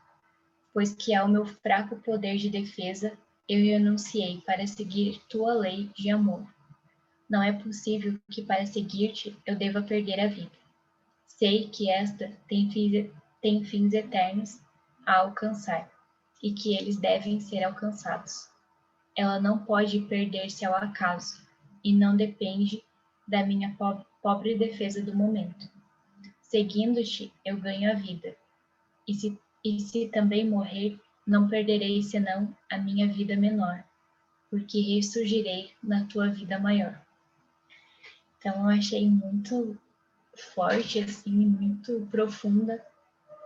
pois que ao meu fraco poder de defesa eu renunciei para seguir tua lei de amor. Não é possível que para seguir-te eu deva perder a vida. Sei que esta tem fins eternos a alcançar, e que eles devem ser alcançados. Ela não pode perder-se ao acaso, e não depende da minha pobre defesa do momento. Seguindo-te, eu ganho a vida, e se também morrer, não perderei senão a minha vida menor, porque ressurgirei na tua vida maior. Então, eu achei muito forte, assim, muito profunda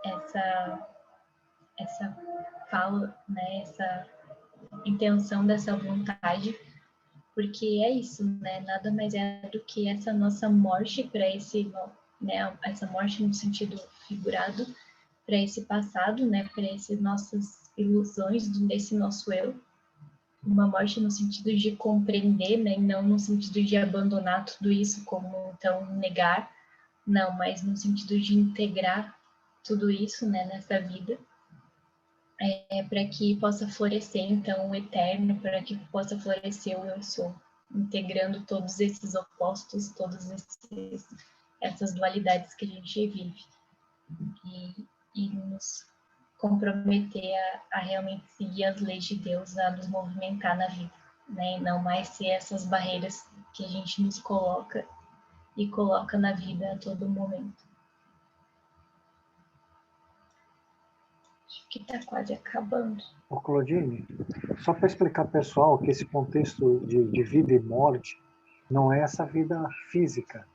essa fala, né, essa intenção dessa vontade, porque é isso, né, nada mais é do que essa nossa morte para esse, né, essa morte no sentido figurado, para esse passado, né, para essas nossas ilusões desse nosso eu, uma morte no sentido de compreender, né, e não no sentido de abandonar tudo isso como então negar, não, mas no sentido de integrar tudo isso, né, nessa vida, para que possa florescer então o eterno, para que possa florescer o eu sou, integrando todos esses opostos, essas dualidades que a gente vive e nos comprometer a realmente seguir as leis de Deus, a nos movimentar na vida, né, e não mais ser essas barreiras que a gente nos coloca e coloca na vida a todo momento. Acho que está quase acabando. Ô, Claudine, só para explicar ao pessoal que esse contexto de vida e morte não é essa vida física,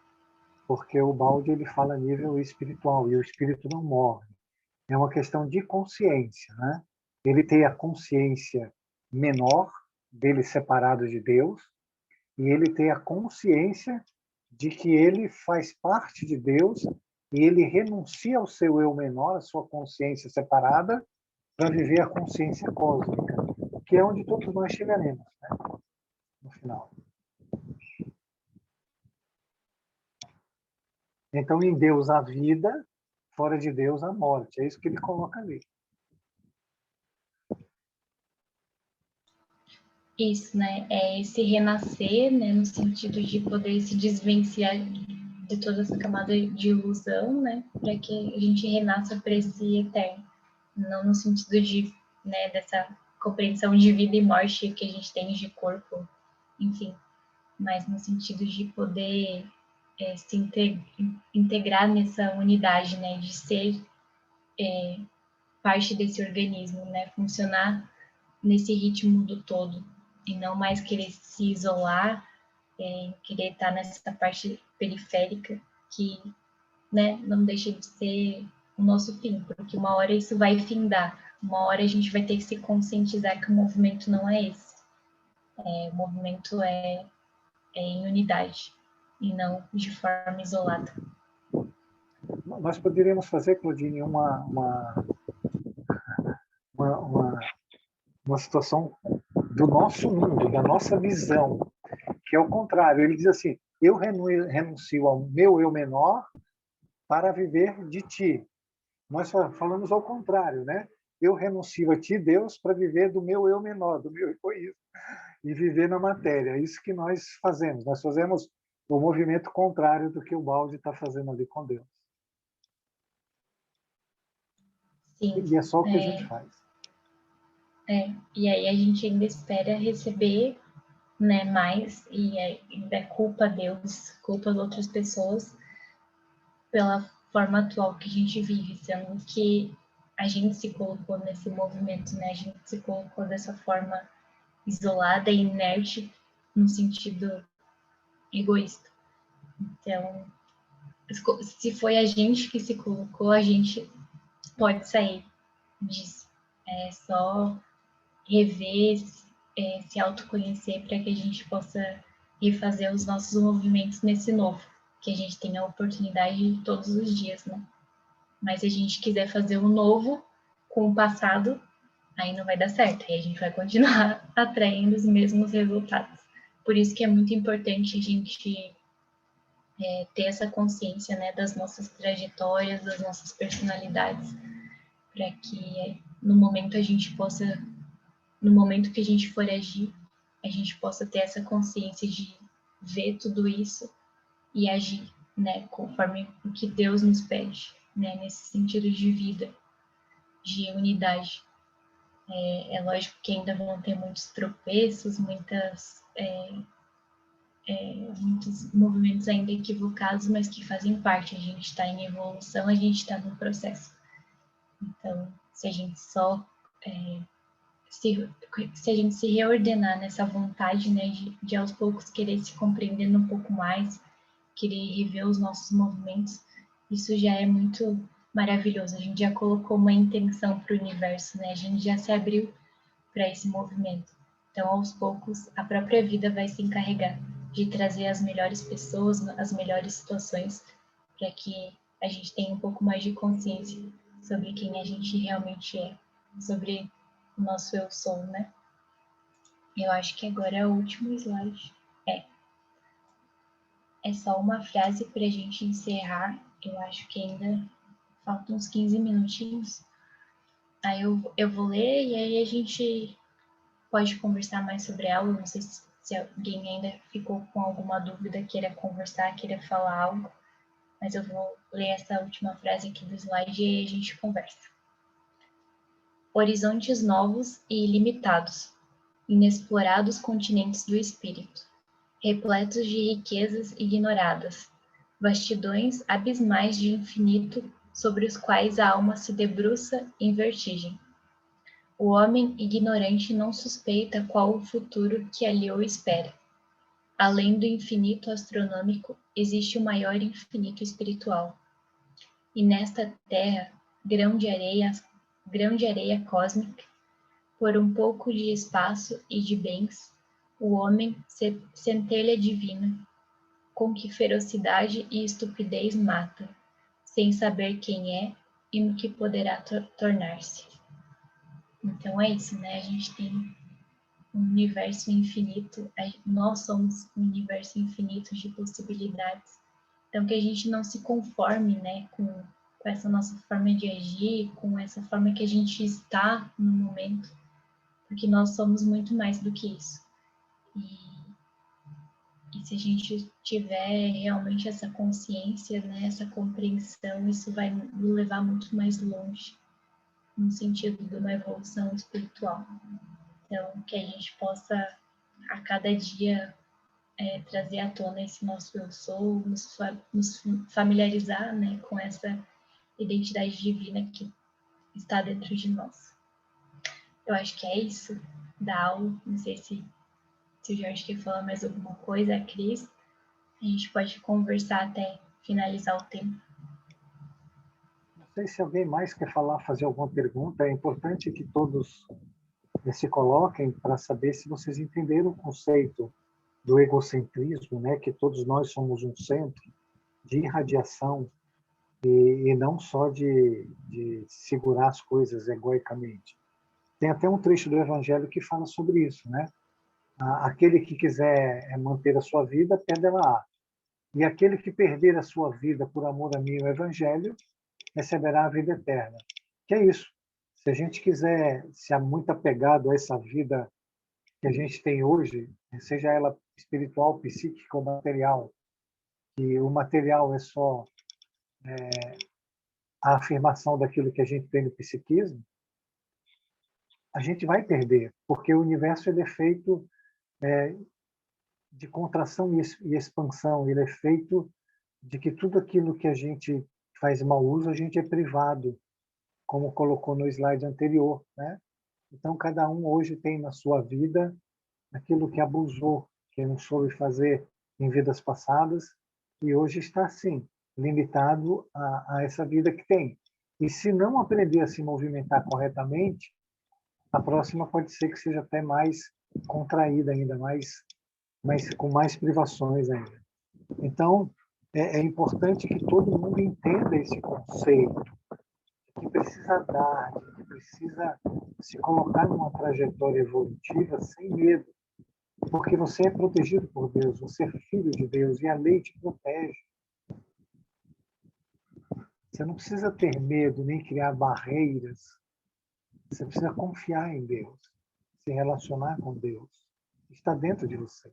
porque o Baldi ele fala a nível espiritual e o espírito não morre. É uma questão de consciência, né? Ele tem a consciência menor dele separado de Deus e ele tem a consciência de que ele faz parte de Deus e ele renuncia ao seu eu menor, a sua consciência separada, para viver a consciência cósmica, que é onde todos nós chegaremos, né? No final. Então, em Deus a vida, fora de Deus a morte. É isso que ele coloca ali. Isso, né? É esse renascer, né? No sentido de poder se desvencilhar de toda essa camada de ilusão, né? Para que a gente renasça para esse eterno. Não no sentido de, né? Dessa compreensão de vida e morte que a gente tem de corpo, enfim. mas no sentido de poder se integrar nessa unidade, né, de ser parte desse organismo, né, funcionar nesse ritmo do todo, e não mais querer se isolar, querer estar nessa parte periférica que, né, não deixa de ser o nosso fim, porque uma hora isso vai findar, uma hora a gente vai ter que se conscientizar que o movimento não é esse. O movimento é em unidade e não de forma isolada. Nós poderíamos fazer, Claudine, uma situação do nosso mundo, da nossa visão, que é o contrário. Ele diz assim, eu renuncio ao meu eu menor para viver de ti. Nós falamos ao contrário, né? Eu renuncio a ti, Deus, para viver do meu eu menor, do meu egoísmo, e viver na matéria. É isso que nós fazemos. Nós fazemos o movimento contrário do que o Balde está fazendo ali com Deus. Sim, e é só o que a gente faz. E aí a gente ainda espera receber, né, mais, e ainda é culpa Deus, culpa as outras pessoas pela forma atual que a gente vive, sendo que a gente se colocou nesse movimento, né? A gente se colocou dessa forma isolada e inerte no sentido egoísta. Então, se foi a gente que se colocou, a gente pode sair disso. É só rever, se autoconhecer para que a gente possa refazer os nossos movimentos nesse novo, que a gente tem a oportunidade todos os dias, né? Mas se a gente quiser fazer o novo com o passado, aí não vai dar certo, aí a gente vai continuar atraindo os mesmos resultados. Por isso que é muito importante a gente ter essa consciência, né, das nossas trajetórias, das nossas personalidades, para que no momento a gente possa, no momento que a gente for agir, a gente possa ter essa consciência de ver tudo isso e agir, né, conforme o que Deus nos pede, né, nesse sentido de vida, de unidade. É lógico que ainda vão ter muitos tropeços, muitos movimentos ainda equivocados, mas que fazem parte. A gente está em evolução, a gente está no processo. Então, se a gente só se a gente se reordenar nessa vontade, né, de aos poucos querer se compreendendo um pouco mais, querer rever os nossos movimentos, isso já é muito maravilhoso. A gente já colocou uma intenção para o universo, né? A gente já se abriu para esse movimento. Então, aos poucos, a própria vida vai se encarregar de trazer as melhores pessoas, as melhores situações, para que a gente tenha um pouco mais de consciência sobre quem a gente realmente é, sobre o nosso eu sou, né? Eu acho que agora é o último slide. É só uma frase para a gente encerrar. Eu acho que ainda faltam uns 15 minutinhos. Aí eu vou ler e aí a gente pode conversar mais sobre ela. Não sei se alguém ainda ficou com alguma dúvida, queira conversar, queira falar algo. Mas eu vou ler essa última frase aqui do slide e aí a gente conversa. Horizontes novos e ilimitados, inexplorados continentes do espírito, repletos de riquezas ignoradas, vastidões abismais de infinito sobre os quais a alma se debruça em vertigem. O homem ignorante não suspeita qual o futuro que ali o espera. Além do infinito astronômico, existe o maior infinito espiritual. E nesta terra, grão de areia cósmica, por um pouco de espaço e de bens, o homem, centelha divina, com que ferocidade e estupidez mata, sem saber quem é e no que poderá tornar-se. Então é isso, né? A gente tem um universo infinito, nós somos um universo infinito de possibilidades. Então que a gente não se conforme, né, com essa nossa forma de agir, com essa forma que a gente está no momento, porque nós somos muito mais do que isso. E se a gente tiver realmente essa consciência, né, essa compreensão, isso vai nos levar muito mais longe, no sentido de uma evolução espiritual. Então, que a gente possa, a cada dia, trazer à tona esse nosso eu sou, nos familiarizar, né, com essa identidade divina que está dentro de nós. Eu acho que é isso da aula. Não sei se o Jorge quer falar mais alguma coisa, a Cris. A gente pode conversar até finalizar o tempo. Não sei se alguém mais quer falar, fazer alguma pergunta. É importante que todos se coloquem para saber se vocês entenderam o conceito do egocentrismo, né? Que todos nós somos um centro de irradiação e não só de segurar as coisas egoicamente. Tem até um trecho do Evangelho que fala sobre isso, né? Aquele que quiser manter a sua vida, perderá. E aquele que perder a sua vida por amor a mim e o Evangelho, receberá a vida eterna. Que é isso. Se a gente quiser se muito apegado a essa vida que a gente tem hoje, seja ela espiritual, psíquica ou material, que o material é só a afirmação daquilo que a gente tem no psiquismo, a gente vai perder, porque o universo ele é feito de contração e expansão, ele é feito de que tudo aquilo que a gente faz mau uso, a gente é privado, como colocou no slide anterior, né? Então, cada um hoje tem na sua vida aquilo que abusou, que não soube fazer em vidas passadas, e hoje está, assim, limitado a essa vida que tem. E se não aprender a se movimentar corretamente, a próxima pode ser que seja até mais contraída ainda, com mais privações ainda. Então, é importante que todo mundo entenda esse conceito, que precisa dar, que precisa se colocar numa trajetória evolutiva sem medo, porque você é protegido por Deus, você é filho de Deus e a lei te protege. Você não precisa ter medo nem criar barreiras. Você precisa confiar em Deus, se relacionar com Deus. Está dentro de você.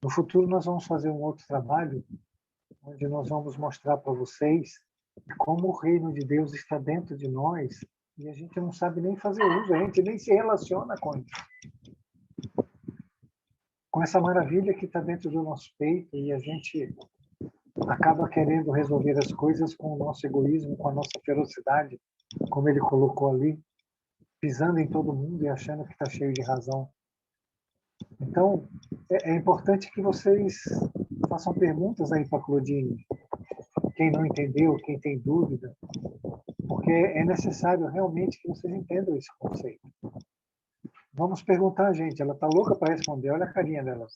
No futuro nós vamos fazer um outro trabalho onde nós vamos mostrar para vocês como o reino de Deus está dentro de nós e a gente não sabe nem fazer uso, a gente nem se relaciona com isso. Com essa maravilha que está dentro do nosso peito e a gente acaba querendo resolver as coisas com o nosso egoísmo, com a nossa ferocidade, como ele colocou ali, pisando em todo mundo e achando que está cheio de razão. Então, é importante que vocês façam perguntas aí para a Claudine. Quem não entendeu, quem tem dúvida, porque é necessário realmente que vocês entendam esse conceito. Vamos perguntar, gente. Ela está louca para responder. Olha a carinha dela.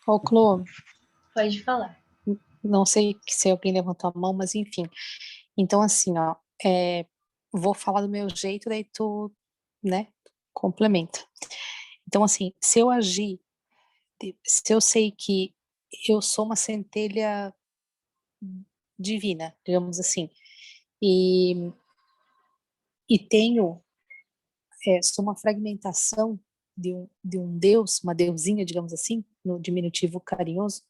Ô, Clô, Pode falar. não sei se alguém levantou a mão, mas enfim. Então, assim, ó, vou falar do meu jeito, daí tu, né, complementa. Então, assim, se eu agir, se eu sei que eu sou uma centelha divina, digamos assim, e, e tenho, sou uma fragmentação de um Deus, uma deusinha, digamos assim, no diminutivo carinhoso,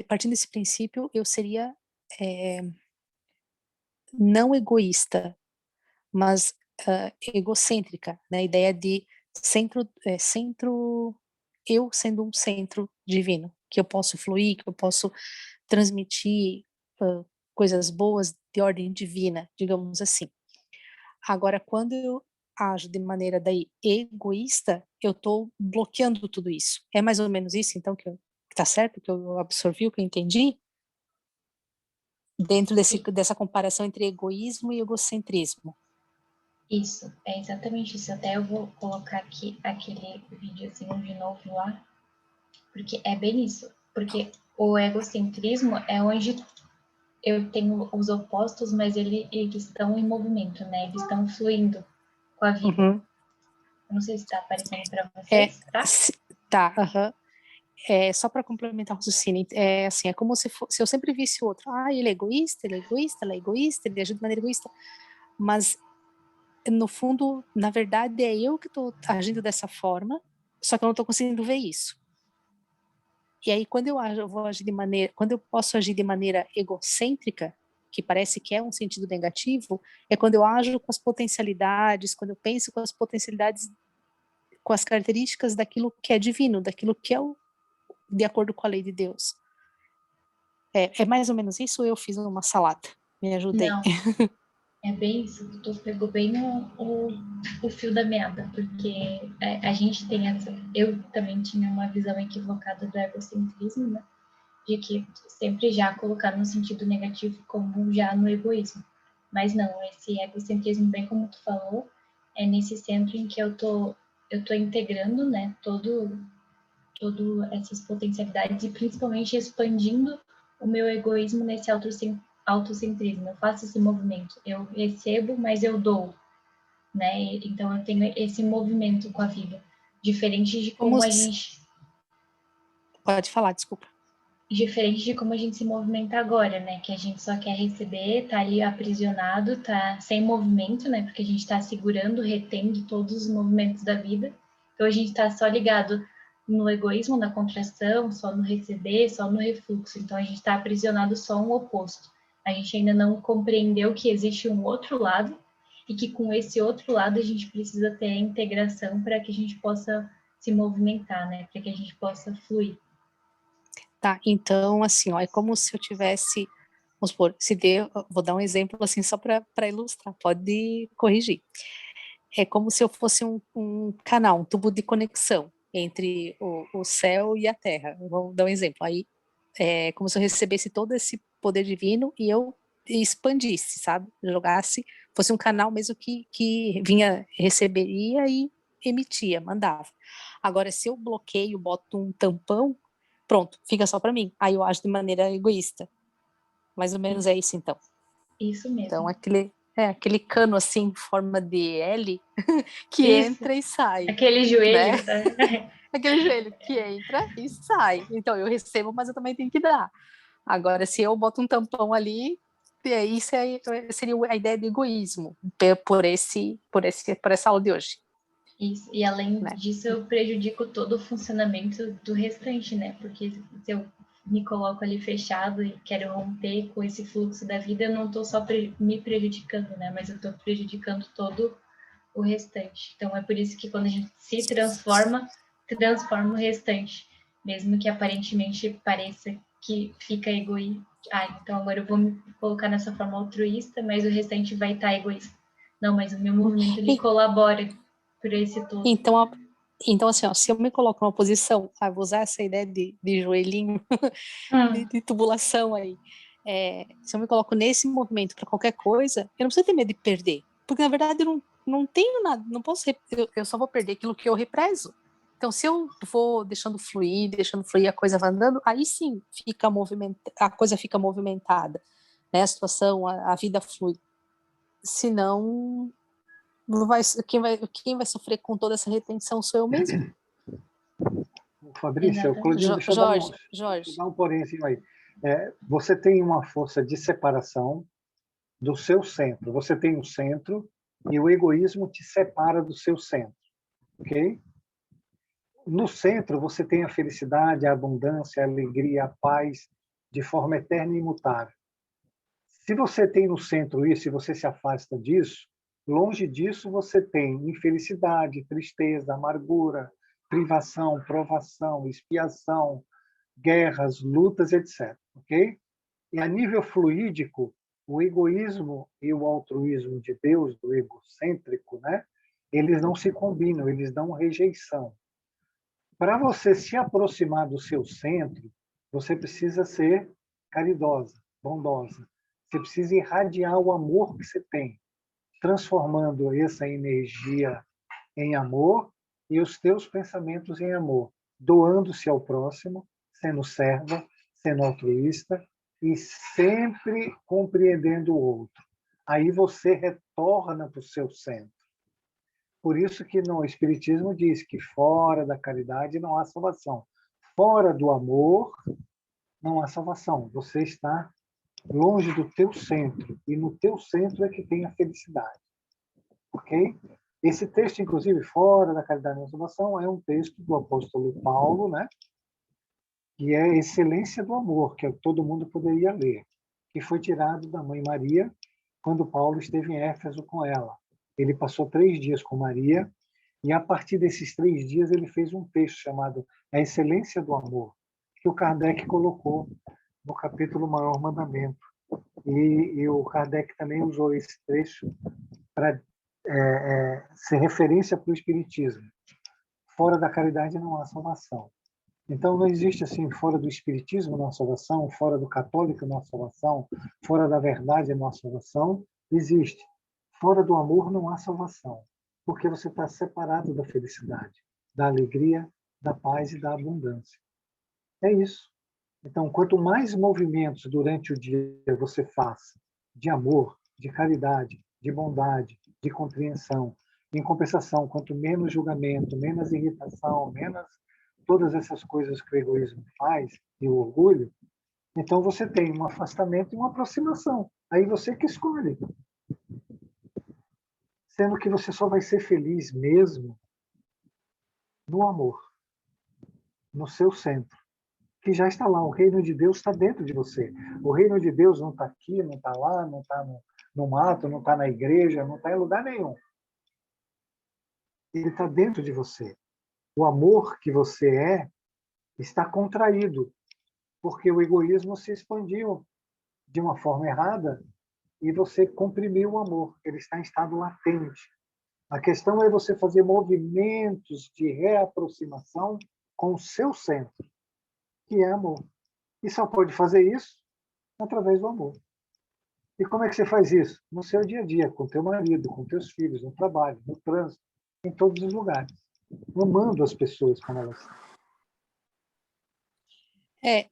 partindo desse princípio, eu seria não egoísta, mas egocêntrica, né? A ideia de centro, eu sendo um centro divino, que eu posso fluir, que eu posso transmitir coisas boas de ordem divina, digamos assim. Agora, quando eu ajo de maneira daí egoísta, eu estou bloqueando tudo isso. É mais ou menos isso, então, que tá certo, que eu absorvi, o que eu entendi? Dentro dessa comparação entre egoísmo e egocentrismo. Isso, é exatamente isso. Até eu vou colocar aqui aquele videozinho de novo lá, porque é bem isso. Porque o egocentrismo é onde eu tenho os opostos, mas eles estão em movimento, né? Eles estão fluindo com a vida. Uhum. Eu não sei se está aparecendo para vocês, tá? Tá, só para complementar o raciocínio, assim, é como se eu sempre visse o outro, ele é egoísta, ele é egoísta, ela é egoísta, ele ajuda de maneira egoísta, mas no fundo, na verdade, é eu que estou agindo dessa forma, só que eu não estou conseguindo ver isso. E aí, quando eu posso agir de maneira egocêntrica, que parece que é um sentido negativo, é quando eu ajo com as potencialidades, quando eu penso com as potencialidades, com as características daquilo que é divino, daquilo que é de acordo com a lei de Deus. É mais ou menos isso, ou eu fiz uma salada? Me ajudei. Não, é bem isso. Tu pegou bem o fio da meada, porque a gente tem essa. Eu também tinha uma visão equivocada do egocentrismo, né? De que sempre já colocar no sentido negativo como já no egoísmo. Mas não, esse egocentrismo, bem como tu falou, é nesse centro em que eu tô integrando, né, todo essas potencialidades e principalmente expandindo o meu egoísmo nesse autocentrismo. Eu faço esse movimento, eu recebo, mas eu dou, né? Então eu tenho esse movimento com a vida, diferente de como a gente Pode falar, desculpa. diferente de como a gente se movimenta agora, né? Que a gente só quer receber, tá ali aprisionado, tá sem movimento, né? Porque a gente tá segurando, retendo todos os movimentos da vida. Então a gente tá só ligado no egoísmo, na contração, só no receber, só no refluxo. Então a gente tá aprisionado só um oposto. A gente ainda não compreendeu que existe um outro lado e que com esse outro lado a gente precisa ter a integração para que a gente possa se movimentar, né? Para que a gente possa fluir. Tá, então, assim, ó, é como se eu tivesse, vamos supor, vou dar um exemplo, assim, só para ilustrar, pode corrigir. É como se eu fosse um canal, um tubo de conexão entre o céu e a terra. Vou dar um exemplo. Aí, é como se eu recebesse todo esse poder divino e eu expandisse, sabe? Jogasse, fosse um canal mesmo que vinha, receberia e emitia, mandava. Agora, se eu bloqueio, boto um tampão, pronto, fica só para mim. Aí eu ajo de maneira egoísta. Mais ou menos é isso, então. Isso mesmo. Então, aquele cano, assim, em forma de L, que Isso. entra e sai. Aquele joelho, né? sabe? Aquele joelho que entra e sai. Então, eu recebo, mas eu também tenho que dar. Agora, se eu boto um tampão ali, isso seria a ideia de egoísmo, por essa aula de hoje. Isso. E além Né? disso, eu prejudico todo o funcionamento do restante, né? Porque se eu me coloco ali fechado e quero romper com esse fluxo da vida, eu não estou só me prejudicando, né? Mas eu estou prejudicando todo o restante. Então é por isso que quando a gente se transforma o restante, mesmo que aparentemente pareça que fica egoísta. Ah, então agora eu vou me colocar nessa forma altruísta, mas o restante vai estar egoísta. Não, mas o meu movimento ele colabora por esse todo. Então, assim, ó, se eu me coloco numa posição, vou usar essa ideia de joelhinho, de tubulação aí, se eu me coloco nesse movimento para qualquer coisa, eu não preciso ter medo de perder, porque na verdade eu não tenho nada, não posso, eu só vou perder aquilo que eu represo. Então, se eu vou deixando fluir, a coisa vai andando, aí sim a coisa fica movimentada, né? A situação, a vida flui. Senão, quem vai sofrer com toda essa retenção sou eu mesmo. Fabrícia, Claudinho, deixa eu dar um porémzinho aí. Você tem uma força de separação do seu centro. Você tem um centro e o egoísmo te separa do seu centro, ok? No centro, você tem a felicidade, a abundância, a alegria, a paz, de forma eterna e imutável. Se você tem no centro isso e você se afasta disso, longe disso você tem infelicidade, tristeza, amargura, privação, provação, expiação, guerras, lutas, etc. Ok? E a nível fluídico, o egoísmo e o altruísmo de Deus, do egocêntrico, né? Eles não se combinam, eles dão rejeição. Para você se aproximar do seu centro, você precisa ser caridosa, bondosa. Você precisa irradiar o amor que você tem, transformando essa energia em amor e os teus pensamentos em amor, doando-se ao próximo, sendo serva, sendo altruísta e sempre compreendendo o outro. Aí você retorna para o seu centro. Por isso que no Espiritismo diz que fora da caridade não há salvação. Fora do amor não há salvação. Você está longe do teu centro. E no teu centro é que tem a felicidade. Ok? Esse texto, inclusive, fora da caridade não há salvação, é um texto do apóstolo Paulo, né? Que é a excelência do amor, que todo mundo poderia ler. que foi tirado da mãe Maria quando Paulo esteve em Éfeso com ela. Ele passou 3 dias com Maria e, a partir desses 3 dias, ele fez um texto chamado A Excelência do Amor, que o Kardec colocou no capítulo Maior Mandamento. E o Kardec também usou esse trecho para ser referência para o Espiritismo. Fora da caridade não há salvação. Então, não existe assim, fora do Espiritismo não há salvação, fora do católico não há salvação, fora da verdade não há salvação. Existe. Fora do amor não há salvação, porque você está separado da felicidade, da alegria, da paz e da abundância. É isso. Então, quanto mais movimentos durante o dia você faça de amor, de caridade, de bondade, de compreensão, em compensação, quanto menos julgamento, menos irritação, menos todas essas coisas que o egoísmo faz, e o orgulho, então você tem um afastamento e uma aproximação. Aí você que escolhe. Sendo que você só vai ser feliz mesmo no amor, no seu centro, que já está lá. O reino de Deus está dentro de você. O reino de Deus não está aqui, não está lá, não está no mato, não está na igreja, não está em lugar nenhum. Ele está dentro de você. O amor que você é está contraído, porque o egoísmo se expandiu de uma forma errada e você comprimiu o amor. Ele está em estado latente. A questão é você fazer movimentos de reaproximação com o seu centro, que é amor. E só pode fazer isso através do amor. E como é que você faz isso? No seu dia a dia, com teu marido, com teus filhos, no trabalho, no trânsito, em todos os lugares. Amando as pessoas como elas são.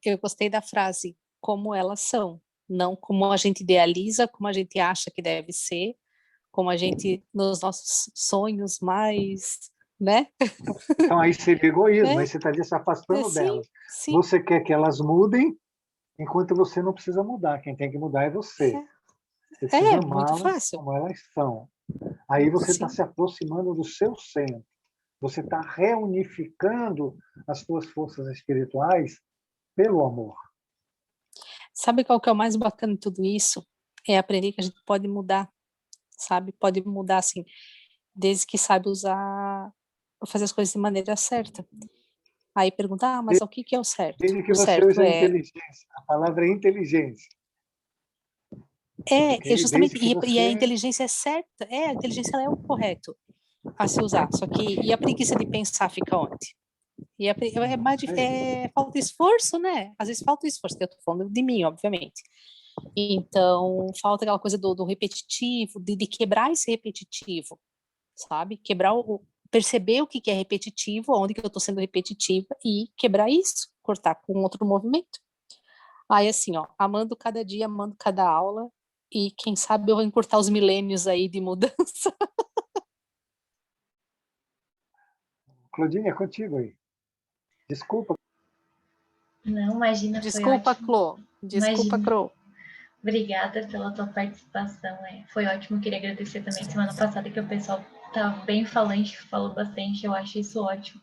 Eu gostei da frase, como elas são, não como a gente idealiza, como a gente acha que deve ser, como a gente, nos nossos sonhos mais, né? Então aí seria egoísmo, aí você estaria se afastando Sim, delas. sim. Você quer que elas mudem, enquanto você não precisa mudar. Quem tem que mudar é você. Você precisa Muito amá-las fácil. como elas são. Aí você está Sim. se aproximando do seu centro. Você está reunificando as suas forças espirituais pelo amor. Sabe qual que é o mais bacana de tudo isso? É aprender que a gente pode mudar, sabe? Pode mudar, assim, desde que sabe usar, fazer as coisas de maneira certa. Aí perguntar, mas o que que é o certo? Desde que O você certo use a inteligência. A palavra é inteligência. é Okay? Desde justamente, que e a você... inteligência é certa, a inteligência ela é o correto a se usar, só que, e a preguiça de pensar fica onde? E falta esforço, né? Às vezes falta esforço, eu tô falando de mim, obviamente. Então, falta aquela coisa do repetitivo, de quebrar esse repetitivo, sabe? Perceber o que é repetitivo, onde que eu tô sendo repetitiva e quebrar isso, cortar com outro movimento. Aí, assim, ó, amando cada dia, amando cada aula, e quem sabe eu vou encurtar os milênios aí de mudança. Claudine, é contigo aí. Desculpa. Não, imagina, foi Desculpa, ótimo. Clô. Desculpa, Imagina. Clô. Obrigada pela tua participação. Foi ótimo. Queria agradecer também semana passada que o pessoal estava bem falante, falou bastante. Eu acho isso ótimo.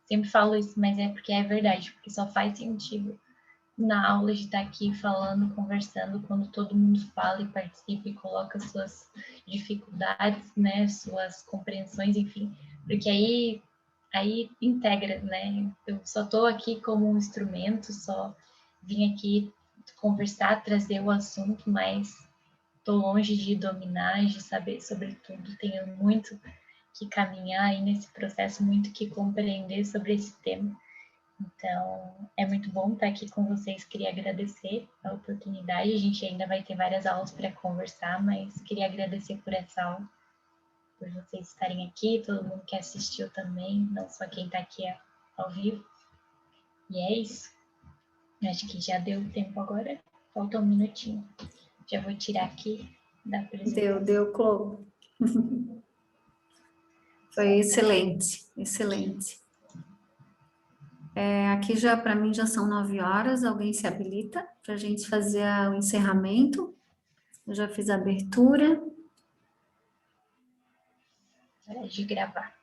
Sempre falo isso, mas é porque é verdade, porque só faz sentido na aula de estar aqui falando, conversando, quando todo mundo fala e participa e coloca suas dificuldades, né, suas compreensões, enfim, porque aí integra, né? Eu só estou aqui como um instrumento, só vim aqui conversar, trazer o assunto, mas estou longe de dominar, de saber sobre tudo. Tenho muito que caminhar aí nesse processo, muito que compreender sobre esse tema. Então, é muito bom estar aqui com vocês. Queria agradecer a oportunidade. A gente ainda vai ter várias aulas para conversar, mas queria agradecer por essa aula, por vocês estarem aqui, todo mundo que assistiu também, não só quem está aqui ao vivo. E é isso. Acho que já deu tempo agora. Falta um minutinho. Já vou tirar aqui da apresentação. Deu, Clô. Foi excelente, excelente. Aqui já, para mim, já são 9 horas. Alguém se habilita para a gente fazer o encerramento? Eu já fiz a abertura. Hora de gravar.